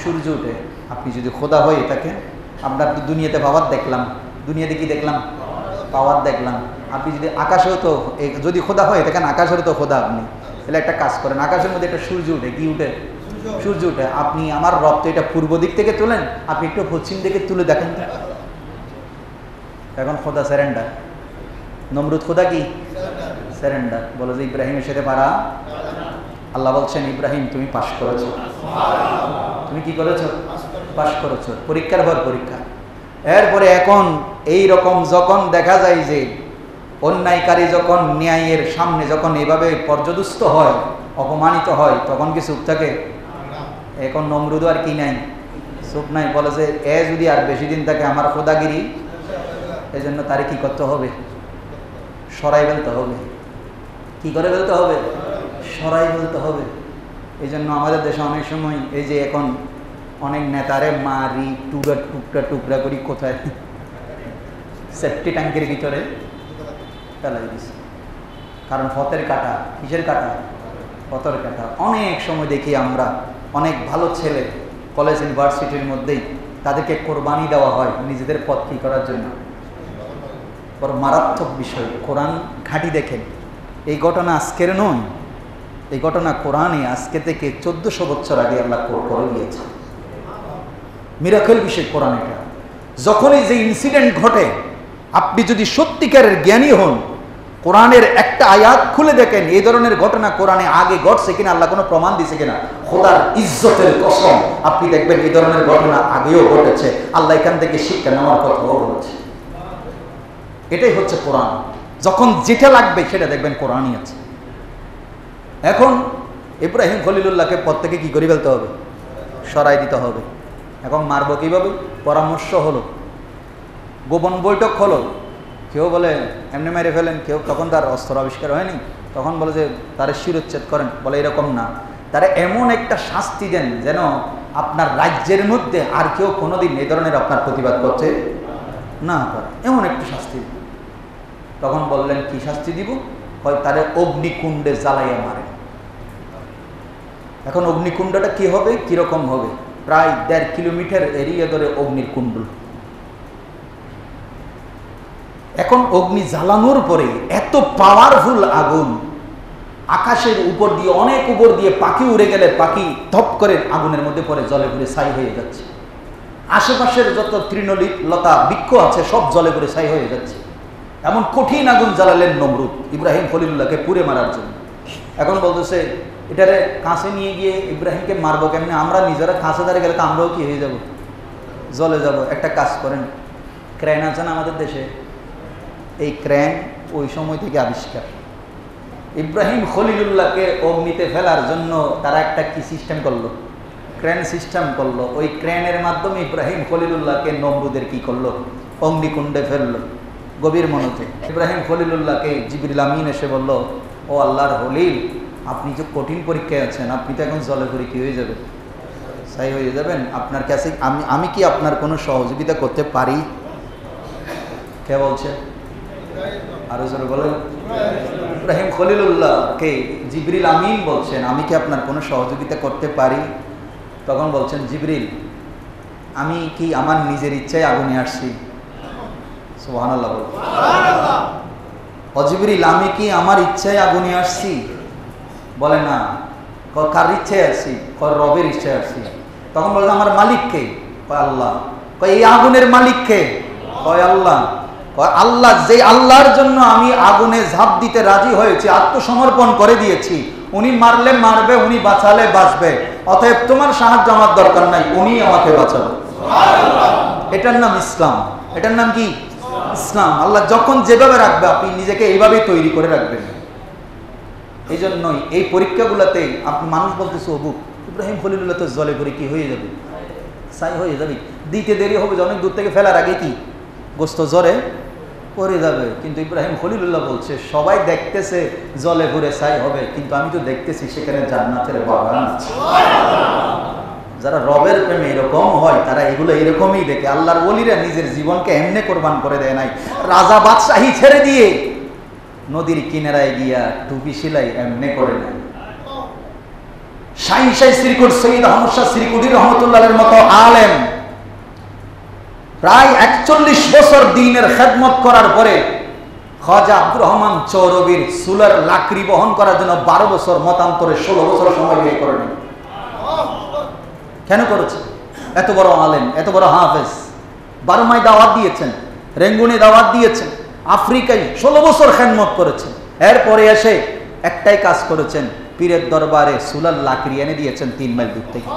সূর্য উঠে। আপনি যদি খোদা হয়ে থাকেন, আপনার তো দুনিয়াতে পাওয়ার দেখলাম, দুনিয়াতে কি দেখলাম? পাওয়ার দেখলাম। আপনি যদি আকাশেও তো যদি খোদা হয়ে থাকেন, আকাশেরও তো খোদা আপনি, তাহলে একটা কাজ করেন, আকাশের মধ্যে একটা সূর্য উঠে, কি উঠে? সূর্য উঠে। আপনি আমার রব তো এটা পূর্ব দিক থেকে তোলেন, আপনি একটু পশ্চিম দিকে তুলে দেখেন তো। এখন খোদা স্যারেন্ডার। নমরুদ খোদা কি? স্যারেন্ডার। বলো যে ইব্রাহিমের সাথে পারা। আল্লাহ বলছেন ইব্রাহিম তুমি পাশ করেছো। তুমি কি করেছো? পাশ করেছো। পরীক্ষার পর পরীক্ষা। এরপরে এখন এই রকম যখন দেখা যায় যে অন্যায়কারী যখন ন্যায়ের সামনে যখন এইভাবে পর্যদুস্ত হয়, অপমানিত হয়, তখন কি চুপ থাকে? এখন নমরুদ আর কি নাই, চুপ নাই। বলে যে এ যদি আর বেশি দিন থাকে আমার খোদাগিরি, এই জন্য তারে কি করতে হবে? সরাই ফেলতে হবে। কি করে ফেলতে হবে? সরাই ফেলতে হবে। এই জন্য আমাদের দেশে অনেক সময় এই যে এখন অনেক নেতারে মারি টুকরা টুকরা টুকরা করি কোথায় সেফটি ট্যাঙ্কের ভিতরে ফেলাই দিছে। কারণ ফতের কাটা। কিসের কাটা? ফতের কাটা। অনেক সময় দেখি আমরা অনেক ভালো ছেলে কলেজ ইউনিভার্সিটির মধ্যেই তাদেরকে কোরবানি দেওয়া হয় নিজেদের পথ কি করার জন্য। বড় মারাত্মক বিষয়। কোরআন ঘাঁটি দেখেন, এই ঘটনা আজকের নয়, এই ঘটনা কোরআনে আজকে থেকে 1400 বছর আগে আল্লাহ করে দিয়েছে। মিরাকেল বিষয় কোরআন। এটা যখনই যে ইনসিডেন্ট ঘটে, আপনি যদি সত্যিকারের জ্ঞানী হন, কোরআনের একটা আয়াত খুলে দেখেন এই ধরনের ঘটনা কোরআনে আগে ঘটছে কিনা, আল্লাহ কোনো প্রমাণ দিছে কিনা। খোদার ইজ্জতের কসম, আপনি দেখবেন এই ধরনের ঘটনা আগেও ঘটেছে। আল্লাহ এখান থেকে শিক্ষা নেওয়ার কথাও বলেছে। এটাই হচ্ছে কোরআন। যখন যেটা লাগবে সেটা দেখবেন কোরআনই আছে। এখন ইব্রাহিম খলিলুল্লাহকে পথ থেকে কি করে ফেলতে হবে? সরাই দিতে হবে। এখন মারবো কিভাবে? পরামর্শ হলো, গোপন বৈঠক হলো। কেউ বলে এমনি মেরে ফেলেন, কেউ তখন তার অস্ত্র আবিষ্কার হয়নি, তখন বলে যে তারা শিরোচ্ছেদ করেন। বলে এরকম না, তারা এমন একটা শাস্তি দেন যেন আপনার রাজ্যের মধ্যে আর কেউ কোনোদিন এই ধরনের আপনার প্রতিবাদ করতে না পারে, এমন একটা শাস্তি। তখন বললেন কি শাস্তি দিব? হয় তারে অগ্নিকুণ্ডে জ্বালাইয়া মারে। এখন অগ্নিকুণ্ডটা কি হবে, কিরকম হবে? প্রায় 1.5 কিলোমিটার এরিয়া ধরে অগ্নির কুণ্ড। এখন অগ্নি জ্বালানোর পরে এত পাওয়ারফুল আগুন, আকাশের উপর দিয়ে, অনেক উপর দিয়ে পাখি উড়ে গেলে পাখি ধপ করে আগুনের মধ্যে পড়ে জলে পুড়ে ছাই হয়ে যাচ্ছে। আশেপাশের যত তৃণলতা বৃক্ষ আছে সব জলে পুড়ে ছাই হয়ে যাচ্ছে। এমন কঠিন আগুন জ্বালালেন নমরুদ ইব্রাহিম খলিলুল্লাহকে পুড়ে মারার জন্য। এখন বলতেছে এটারে কাছে নিয়ে গিয়ে ইব্রাহিমকে মারবো কেমনে? আমরা নিজেরা কাছে দাঁড়িয়ে গেলে তো আমরাও কি হয়ে যাব? জলে যাব। একটা কাজ করেন, ক্রেন আছে না আমাদের দেশে, এই ক্রেন ওই সময় থেকে আবিষ্কার। ইব্রাহিম খলিলুল্লাহকে অগ্নিতে ফেলার জন্য তারা একটা কি সিস্টেম করলো? ক্রেন সিস্টেম করলো। ওই ক্রেনের মাধ্যমে ইব্রাহিম খলিলুল্লাহকে নমরুদের কি করলো? অগ্নিকুণ্ডে ফেললো গভীর মনোতে। ইব্রাহিম খলিলুল্লাহকে জিবরিল আমিন এসে বলল, ও আল্লাহর খলিল, আপনি যে কঠিন পরীক্ষায় আছেন, আপনি তো এখন জলে পড়ে কি হয়ে যাবেন? ছাই হয়ে যাবেন। আপনার কাছে আমি কি আপনার কোনো সহযোগিতা করতে পারি? কে বলছে? আরো জোরে বলেন। ইব্রাহিম খলিলুল্লাহকে জিবরিল আমিন বলছেন, আমি কি আপনার কোনো সহযোগিতা করতে পারি? তখন বলছেন, জিবরিল, আমি কি আমার নিজের ইচ্ছায় আগুনে আসছি? সুবহানাল্লাহ বল। ও জিবরিল, আমি কি আমার ইচ্ছায় আগুনে আসছি? বলে না। কার ইচ্ছায় আসছি? রবের ইচ্ছায় আসছি। তখন বলে আমার মালিক কে? কয় আল্লাহ। কয় এই আগুনের মালিক কে? কয় আল্লাহ। আল্লাহ, যে আল্লাহর জন্য আমি আগুনে ঝাঁপ দিতে রাজি হয়েছি, আত্মসমর্পণ করে দিয়েছি, উনি মারলে মারবে, উনি বাঁচালে বাঁচবে, অতএব তোমার সাহায্য আমার দরকার নাই, উনি আমাকে বাঁচাবে। এটার নাম ইসলাম। এটার নাম কি? ইসলাম। আল্লাহ যখন যেভাবে রাখবে আপনি নিজেকে এইভাবেই তৈরি করে রাখবেন। এই জন্যই এই পরীক্ষাগুলোতে আপনি মানুষ বলতেছে, অবুক ইব্রাহিম খলিলুল্লাহ তো জলে করে কি হয়ে যাবে? ছাই হয়ে যাবে। দিতে দেরি হবে, অনেক দূর থেকে ফেলার আগে কি গোস্ত জ্বরে পড়ে যাবে। কিন্তু ইব্রাহিম খলিলুল্লাহ বলছে, সবাই দেখতেছে জলে ঘুরে ছাই হবে, কিন্তু আমি তো দেখতেছি সেখানে জান্নাতের বাগান আছে। যারা রবের প্রেমে এরকম হয় তারা এগুলো এরকমই দেখে। আল্লাহর ওলিরা নিজের জীবনকে এমনি কোরবান করে দেয় নাই, রাজা বাদশাহী ছেড়ে দিয়ে নদীর কিনারায় গিয়া টুপি সেলাই এমনি করে নেয়। শাহী শ্রীকুট সৈয়দ আহমদ শাহ শ্রীকুটি রহমতুল্লাহের মতো আলেম প্রায় 41 বছর দ্বীনের খেদমত করার পরে খাজা আব্দুর রহমান চৌরবির চুলার লাকড়ি বহন করার জন্য 12 বছর মতান্তরে 16 বছর সময় ব্যয় করেন। কেন করেছে? এত বড় আলেম, এত বড় হাফেজ, 12 মাই দাওয়াত দিয়েছেন, রেঙ্গুনে দাওয়াত দিয়েছেন, আফ্রিকায় 16 বছর খেদমত করেছেন। এরপরে এসে একটাই কাজ করেছেন, পীরের দরবারে চুলার লাকড়ি এনে দিয়েছেন 3 মাইল দূর থেকে।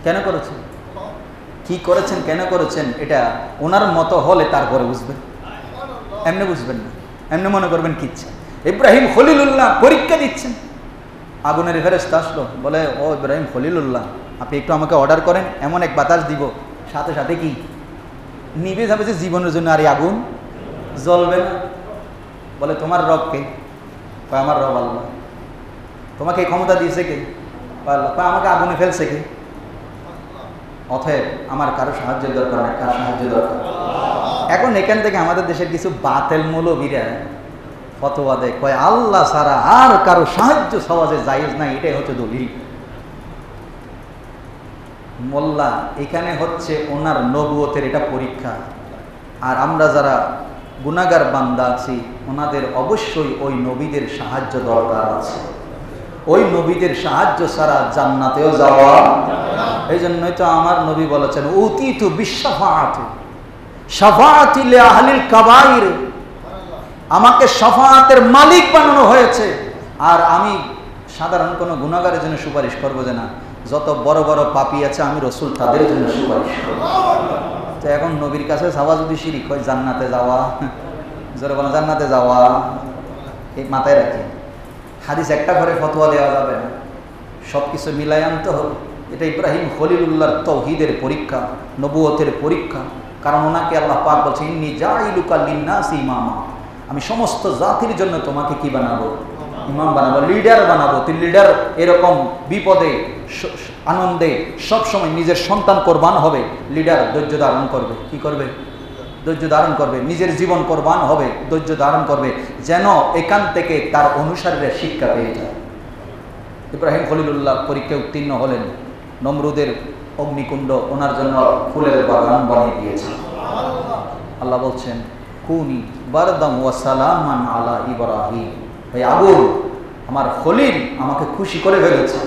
কেন করেছেন? কি করেছেন, কেন করেছেন? এটা ওনার মতো হলে তারপরে বুঝবেন, এমনি বুঝবেন না, এমনি মনে করবেন কি ইচ্ছা। ইব্রাহিম খলিলুল্লাহ পরীক্ষা দিচ্ছেন, আগুনের ফেরেশতা আসলো, বলে ও ইব্রাহিম খলিলুল্লাহ, আপনি একটু আমাকে অর্ডার করেন, এমন এক বাতাস দিব সাথে সাথে কি নিভে যাবে, যে জীবনের জন্য আর আগুন জ্বলবে না। বলে তোমার রব কে? আমার রব আল্লাহ। তোমাকে এই ক্ষমতা দিয়েছে কে? আল্লাহ। আমাকে আগুনে ফেলছে কে? অতএব আমার কারো সাহায্যের দরকার নেই, কার সাহায্য দরকার? এখন এখান থেকে আমাদের দেশের কিছু বাতেল মৌলবীরা ফতোয়া দেয়, কয় আল্লাহ ছাড়া আর কারো সাহায্য সহজে জায়েজ নাই, এটাই হচ্ছে দলিল। মোল্লা, এখানে হচ্ছে ওনার নবুয়তের এটা পরীক্ষা। আর আমরা যারা গুনাহগার বান্দা আছি, ওনাদের অবশ্যই ওই নবীদের সাহায্য দরকার আছে। ওই নবীদের সাহায্য ছাড়া জান্নাতেও যাওয়া। এই জন্যই তো আমার নবী বলেছেন, উতিতু বিশফাআতি শাফাআতি লিআহলিল কাবাইর, আমাকে শাফাআতের মালিক বানানো হয়েছে। আর আমি সাধারণ কোনো গুনাহগারের জন্য সুপারিশ করব যে না, যত বড় বড় পাপী আছে আমি রাসূল তাদের জন্য সুপারিশ করব। তো এখন নবীর কাছে যাওয়া যদি শিরিক হয়, জান্নাতে যাওয়া, জোরে বলা জান্নাতে যাওয়া, এই মাথায় রাখি। হাদিস একটা করে ফতোয়া দেওয়া যাবে না, সব কিছু মিলাই আনতে হবে। এটা ইব্রাহিম খলিলুল্লাহর তাওহীদের পরীক্ষা, নবুয়তের পরীক্ষা। কারণ ওনাকে আল্লাহ পাক বলছেন, ইন্নী জাইলুকা লিন্নাসি ইমামা, আমি সমস্ত জাতির জন্য তোমাকে কি বানাবো? ইমাম বানাবো, লিডার বানাবো। তুই লিডার এরকম বিপদে আনন্দে সবসময় নিজের সন্তান কোরবান হবে, লিডার ধৈর্য ধারণ করবে। কি করবে? ধৈর্য ধারণ করবে। নিজের জীবন কোরবান হবে, ধৈর্য ধারণ করবে, যেন এখান থেকে তার অনুসারীরা শিক্ষা পেয়ে যায়। ইব্রাহিম খলিলুল্লাহ পরীক্ষায় উত্তীর্ণ হলেন। নমরুদের অগ্নিকুণ্ড ওনার জন্য ফুলের বাগান বানিয়ে দিয়েছে। আল্লাহ বলছেন কুনি বারদাম ওয়া সালামান আলা ইব্রাহিম, এই আগুন আমার খলিল আমাকে খুশি করে ফেলেছে,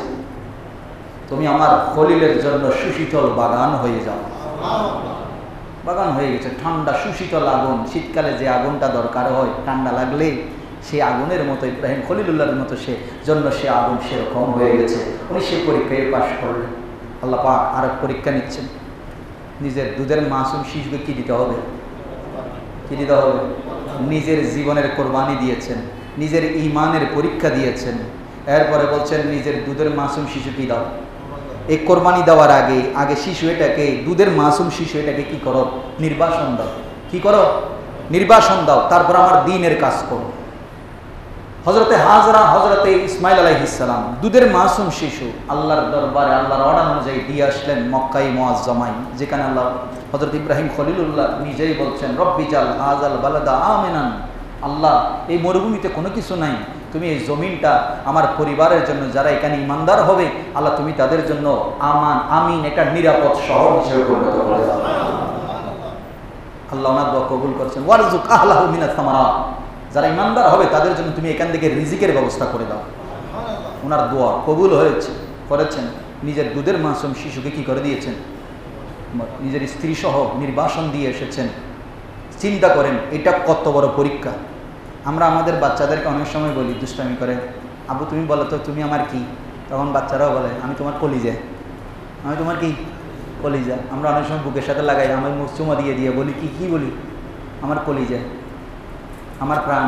তুমি আমার খলিলের জন্য সুশীতল বাগান হয়ে যাও। বাগান হয়ে গেছে, ঠান্ডা সুশীতল আগুন। শীতকালে যে আগুনটা দরকার হয় ঠান্ডা লাগলে, সেই আগুনের মতো ইব্রাহিম খলিলুল্লাহর মতো সে আগুন সেরকম হয়ে গেছে। উনি সে পরীক্ষায় পাশ করলেন। আল্লাহ পাক আর পরীক্ষা নিচ্ছেন। নিজের দুধের মাসুম শিশুকে কি দিতে হবে? কি দিতে হবে? নিজের জীবনের কোরবানি দিয়েছেন, নিজের ঈমানের পরীক্ষা দিয়েছেন, এরপরে বলছেন নিজের দুধের মাসুম শিশু কি দাও। এই কোরবানি দেওয়ার আগে শিশু এটাকে, দুধের মাসুম শিশু এটাকে কি করো? নির্বাসন দাও। কি করো? নির্বাসন দাও, তারপর আমার দ্বীনের কাজ করো। হযরতে হাজরা, হযরতে ইসমাইল আলাইহিস সালাম দুধের মাসুম শিশু আল্লাহর দরবারে আল্লাহর অর্ডার অনুযায়ী দিয়ে আসলেন মক্কায় মুআজ্জামায়, যেখানে আল্লাহ হযরত ইব্রাহিম খলিলুল্লাহ নিজেই বলছেন রব্বি জাল হাযাল বালাদা আমিনান, আল্লাহ এই মরুভূমিতে কোনো কিছু নাই, তুমি এই জমিনটা আমার পরিবারের জন্য যারা এখানে ইমানদার হবে আল্লাহ তুমি তাদের জন্য আমিন একটা নিরাপদ শহর হিসেবে পরিণত করে দাও। আল্লাহ ওনার দোয়া কবুল করছেন। ওয়ারযুক আহলাহু মিনাস সামারাত, যারা ইমানদার হবে তাদের জন্য তুমি এখান থেকে রিজিকের ব্যবস্থা করে দাও। ওনার দোয়া কবুল করেছেন। নিজের দুধের মাসুম শিশুকে কি করে দিয়েছেন? নিজের স্ত্রী সহ নির্বাসন দিয়ে এসেছেন। চিন্তা করেন এটা কত বড় পরীক্ষা। আমরা আমাদের বাচ্চাদেরকে অনেক সময় বলি, দুষ্টামি করে, আবু তুমি বলো তো তুমি আমার কি? তখন বাচ্চারাও বলে আমি তোমার কলিজা। আমি তোমার কি? কলিজা। আমরা অনেক সময় বুকের সাথে লাগাই, আমার মুখ চুমা দিয়ে বলি কি বলি? আমার কলিজা, আমার প্রাণ।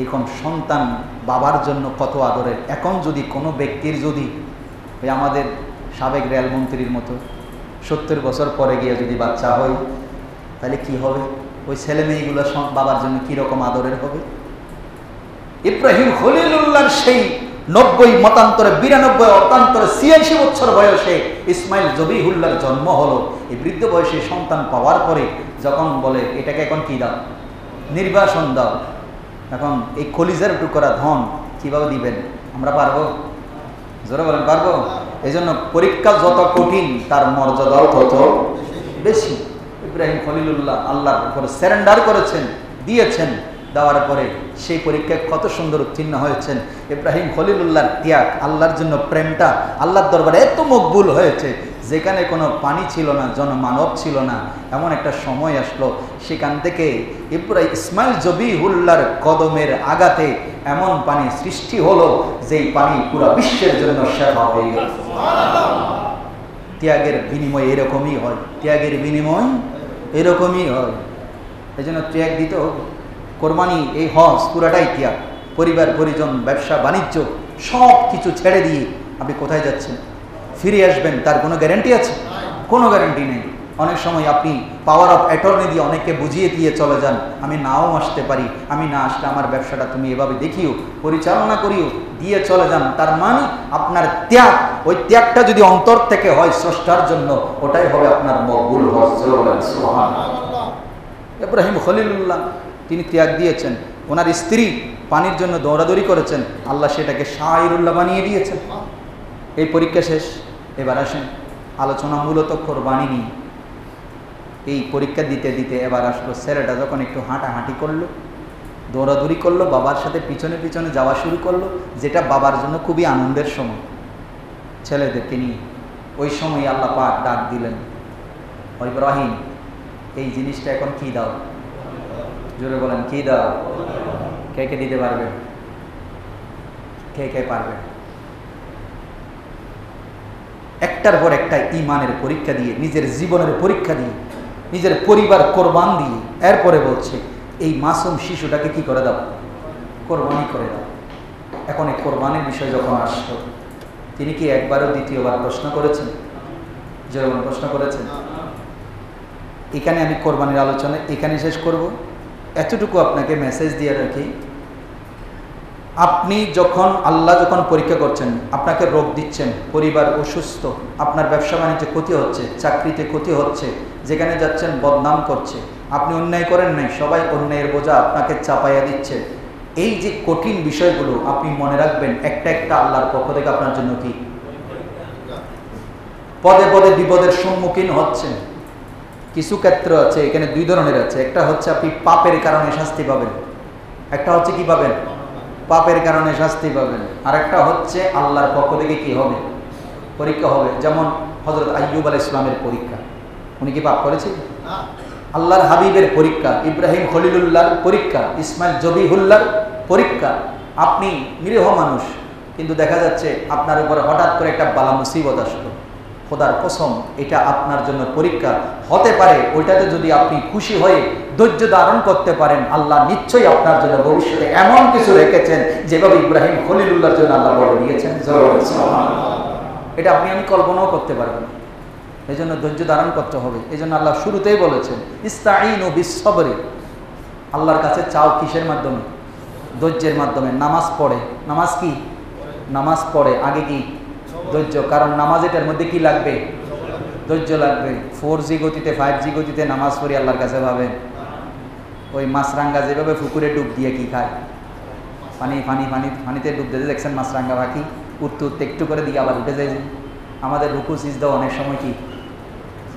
এরকম সন্তান বাবার জন্য কত আদরের। এখন যদি কোনো ব্যক্তির যদি ওই আমাদের সাবেক রেলমন্ত্রীর মতো 70 বছর পরে গিয়ে যদি বাচ্চা হয়, তাহলে কি হবে? ওই ছেলে মেয়েগুলো বাবার জন্য কিরকম আদরের হবে? ইব্রাহিম খলিলুল্লাহর সেই 90 মতান্তরে 92 অতান্তরে 86 বছর বয়সে ইসমাইল জবিহুল্লাহর জন্ম হলো। এই বৃদ্ধ বয়সে সন্তান পাওয়ার পরে যখন বলে এটাকে এখন কি দাও? নির্বাসন দাও। এখন এই কলিজার টুকরা ধন কিভাবে দিবেন? আমরা পারবো? জোরে বলেন পারবো? এই জন্য পরীক্ষা যত কঠিন তার মর্যাদাও তত বেশি। ইব্রাহিম খলিলুল্লাহ আল্লাহর উপরে সারেন্ডার করেছেন, দিয়েছেন। দেওয়ার পরে সেই পরীক্ষায় কত সুন্দর উত্তীর্ণ হয়েছেন। ইব্রাহিম খলিলুল্লাহর ত্যাগ, আল্লাহর জন্য প্রেমটা আল্লাহর দরবারে এত মকবুল হয়েছে, যেখানে কোনো পানি ছিল না, জনমানব ছিল না, এমন একটা সময় আসলো সেখান থেকে ইসমাইল জবিহুল্লাহর কদমের আঘাতে এমন পানি সৃষ্টি হলো যেই পানি পুরো বিশ্বের জন্য সেবা হয়ে গেল। ত্যাগের বিনিময় এরকমই হয়, ত্যাগের বিনিময় এরকমই হয়। এই জন্য ত্যাগ দিতে হবে। কোরবানি, এই হজ পুরাটাই ত্যাগ। পরিবার পরিজন, ব্যবসা বাণিজ্য সব কিছু ছেড়ে দিয়ে আপনি কোথায় যাচ্ছেন? ফিরে আসবেন তার কোনো গ্যারান্টি আছে? কোনো গ্যারান্টি নেই। অনেক সময় আপনি পাওয়ার অফ অ্যাটর্নি দিয়ে অনেককে বুঝিয়ে দিয়ে চলে যান, আমি নাও আসতে পারি, আমি না আসলে আমার ব্যবসাটা তুমি এভাবে দেখিও, পরিচালনা করিও, দিয়ে চলে যান। তার মানে আপনার ত্যাগ, ওই ত্যাগটা যদি অন্তর থেকে হয় স্রষ্টার জন্য, ওটাই হবে আপনার মকবুল হজ। সুবহানাল্লাহ। ইব্রাহিম খলিলুল্লাহ তিনি ত্যাগ দিয়েছেন। ওনার স্ত্রী পানির জন্য দৌড়াদৌড়ি করেছেন, আল্লাহ সেটাকে শাইরুল্লাহ বানিয়ে দিয়েছেন। এই পরীক্ষা শেষ। এবার আসেন আলোচনা মূলত কোরবানি নিয়ে। এই পরীক্ষা দিতে দিতে এবার আসলো ছেলেটা যখন একটু হাঁটাহাঁটি করলো, দৌড়াদৌড়ি করলো, বাবার সাথে পিছনে পিছনে যাওয়া শুরু করলো, যেটা বাবার জন্য খুবই আনন্দের সময় ছেলেদেরকে নিয়ে। ওই সময় আল্লাহ পাক ডাক দিলেন, ইব্রাহিম এই জিনিসটা এখন কি দাও? জোরে বলেন কি দাও? কে কে দিতে পারবে? কে কে পারবে? একটার পর একটা ইমানের পরীক্ষা দিয়ে, নিজের জীবনের পরীক্ষা দিয়ে, নিজের পরিবার কোরবান দিয়ে, এরপরে বলছে এই মাসুম শিশুটাকে কি করে দাও? কোরবানি করে দাও। এখন এই কোরবানির বিষয় যখন আসলো, তিনি কি একবারও দ্বিতীয়বার প্রশ্ন করেছেন? যেমন প্রশ্ন করেছেন। এখানে আমি কোরবানির আলোচনা এখানে শেষ করব। এতটুকু আপনাকে মেসেজ দিয়ে রাখি, আপনি আল্লাহ যখন পরীক্ষা করছেন, আপনাকে রোগ দিচ্ছেন, পরিবার অসুস্থ, আপনার ব্যবসা বাণিজ্যে ক্ষতি হচ্ছে, চাকরিতে ক্ষতি হচ্ছে, যেখানে যাচ্ছেন বদনাম করছে, আপনি অন্যায় করেন নাই, সবাই অন্যায়ের বোঝা আপনাকে চাপাইয়া দিচ্ছে। এই যে কঠিন বিষয়গুলো আপনি মনে রাখবেন, একটা একটা আল্লাহর পক্ষ থেকে আপনার জন্য কি পদে পদে বিপদের সম্মুখীন হচ্ছেন। কিছু ক্ষেত্র আছে এখানে দুই ধরনের আছে, একটা হচ্ছে আপনি পাপের কারণে শাস্তি পাবেন, একটা হচ্ছে কি পাবেন, পাপের কারণে শাস্তি পাবেন, আর একটা হচ্ছে আল্লাহর পক্ষ থেকে কি হবে, পরীক্ষা হবে। যেমন হযরত আইয়ুব আলাইহিস সালামের পরীক্ষা, উনি কি পাপ করেছে? আল্লাহর হাবিবের পরীক্ষা, ইব্রাহিম খলিলুল্লাহর পরীক্ষা, ইসমাইল জবিহুল্লাহর পরীক্ষা। আপনি নিরীহ মানুষ, কিন্তু দেখা যাচ্ছে আপনার উপরে হঠাৎ করে একটা বালা মুসিবত আসলো, খোদার কসম এটা আপনার জন্য পরীক্ষা হতে পারে। ওইটাতে যদি আপনি খুশি হয়ে ধৈর্য ধারণ করতে পারেন, আল্লাহ নিশ্চয়ই আপনার জন্য ভবিষ্যতে এমন কিছু রেখেছেন যেভাবে ইব্রাহিম খলিলুল্লাহর জন্য আল্লাহ বলে দিয়েছেন। এটা আপনি আমি কল্পনাও করতে পারবেন। এই জন্য ধৈর্য ধারণ করতে হবে। এই জন্য আল্লাহ শুরুতেই বলেছেন ইস্তাঈনু বিস-সবরি, আল্লাহর কাছে চাও কিসের মাধ্যমে? ধৈর্যের মাধ্যমে। নামাজ পড়ে, নামাজ কি? নামাজ পড়ে আগে কি? ধৈর্য। কারণ নামাজ এটার মধ্যে কি লাগবে? ধৈর্য লাগবে। 4G গতিতে 5G গতিতে নামাজ পড়ি আল্লাহর কাছে ভাবেন? ওই মাছরাঙ্গা যেভাবে পুকুরে ডুব দিয়ে কি খায়, পানিতে ডুব দিতে দেখছেন মাছরাঙ্গা পাখি উঠতে উঠতে একটু করে দিয়ে আবার উঠে যায়। আমাদের রুকু সিজদা অনেক সময় কি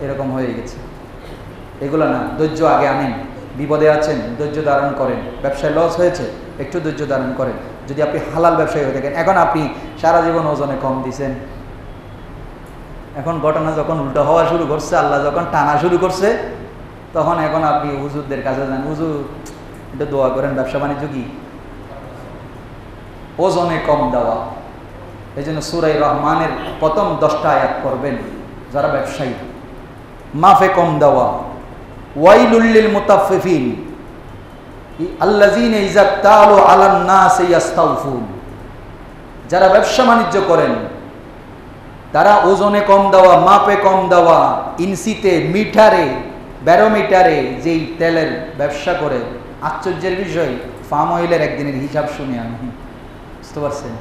এরকম হয়ে গেছে। এগুলো না, ধৈর্য আগে আনেন। বিপদে আছেন, ধৈর্য ধারণ করেন। ব্যবসায় লস হয়েছে, একটু ধৈর্য ধারণ করেন। যদি আপনি হালাল ব্যবসায়ী হয়ে থাকেন, এখন আপনি সারা জীবন ওজনে কম দিছেন, এখন ঘটনা যখন উল্টো হওয়া শুরু করছে, আল্লাহ যখন টানা শুরু করছে, তখন এখন আপনি হুজুরদের কাছে যান, হুজুর এটা দোয়া করেন, ব্যবসা বাণিজ্য কি ওজনে কম দেওয়া। এই জন্য সূরা রহমানের প্রথম 10টা আয়াত পড়বেন যারা ব্যবসায়ী, মাফে কম দেওয়া। ওয়াইলুল লিল মুতাফফিফিন আল্লাযীনা ইযা তালু আলান নাসি ইস্তাউফুন, যারা ব্যবসা বাণিজ্য করেন তারা ওজনে কম দেওয়া, মাপে কম দেওয়া, ইঞ্চিতে, মিটারে, ব্যারোমিটারে যেই তেলের ব্যবসা করে। আশ্চর্যের বিষয়, ফার্ম অয়েলের একদিনের হিসাব শুনে আমি, বুঝতে পারছেন,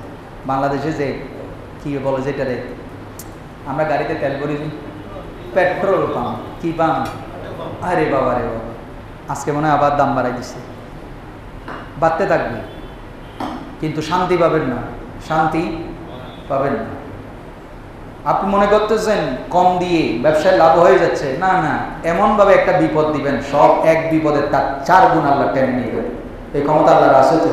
বাংলাদেশে যে কি বলে যেটারে আমরা গাড়িতে তেল ভরি, পেট্রোল পাম্প, কি পাম্প, আরে বাবা রে বাবা, আজকে মনে হয় আবার দাম বাড়াই দিচ্ছে। বাড়তে থাকবে, কিন্তু শান্তি পাবেন না, শান্তি পাবেন না। আপনি মনে করতেছেন কম দিয়ে ব্যবসায় লাভ হয়ে যাচ্ছে, না না, এমনভাবে একটা বিপদ দিবেন, সব এক বিপদের তার 4 গুণ আল্লাহ টেনে নিয়ে যাবেন। এই ক্ষমতা আল্লাহর আছে তো।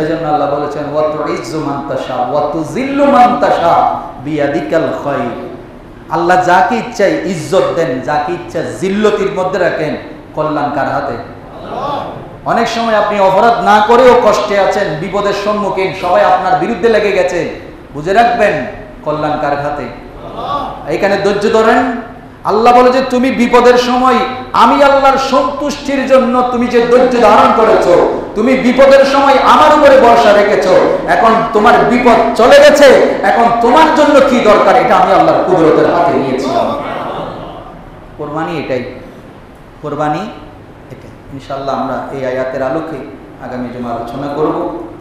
এই জন্য আল্লাহ বলেছেন ওয়া তুইজ্জু মান তাশা ওয়া তুযিল্লু মান তাশা বিয়াদিকাল খায়র। আল্লাহ যাকে ইচ্ছা ইজ্জত দেন, যাকে ইচ্ছা জিল্লতির মধ্যে রাখেন। কল্যাণ কার হাতে? অনেক সময় আপনি অপরাধ না করেও কষ্টে আছেন, বিপদের সম্মুখীন, সবাই আপনার বিরুদ্ধে লেগে গেছে, বুঝে রাখবেন কল্যাণ কার হাতে। এখানে ধৈর্য ধরেন। আল্লাহ বলে যে তুমি বিপদের সময় আমি আল্লাহর সন্তুষ্টির জন্য তুমি যে ধৈর্য ধারণ করেছো, তুমি বিপদের সময় আমার উপরে ভরসা রেখেছো, এখন তোমার বিপদ চলে গেছে, এখন তোমার জন্য কি দরকার এটা আমি আল্লাহর কুদরতের হাতে নিয়েছি। কোরবানি এটাই, কোরবানি এটাই। ইনশাআল্লাহ আমরা এই আয়াতের আলোকে আগামী জুমা আলোচনা করব।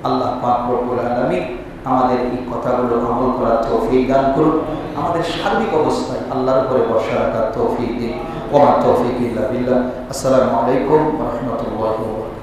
আল্লাহ পাক রব্বুল আলামিন আমাদের এই কথাগুলো আমল করার তৌফিক দান করুন। আমাদের সার্বিক অবস্থায় আল্লাহর উপরে ভরসা রাখার তৌফিক দিন। ওয়া মা তৌফিক ইল্লা বিল্লাহ। আসসালামু আলাইকুম ওয়া রাহমাতুল্লাহি ওয়া বারাকাতুহু।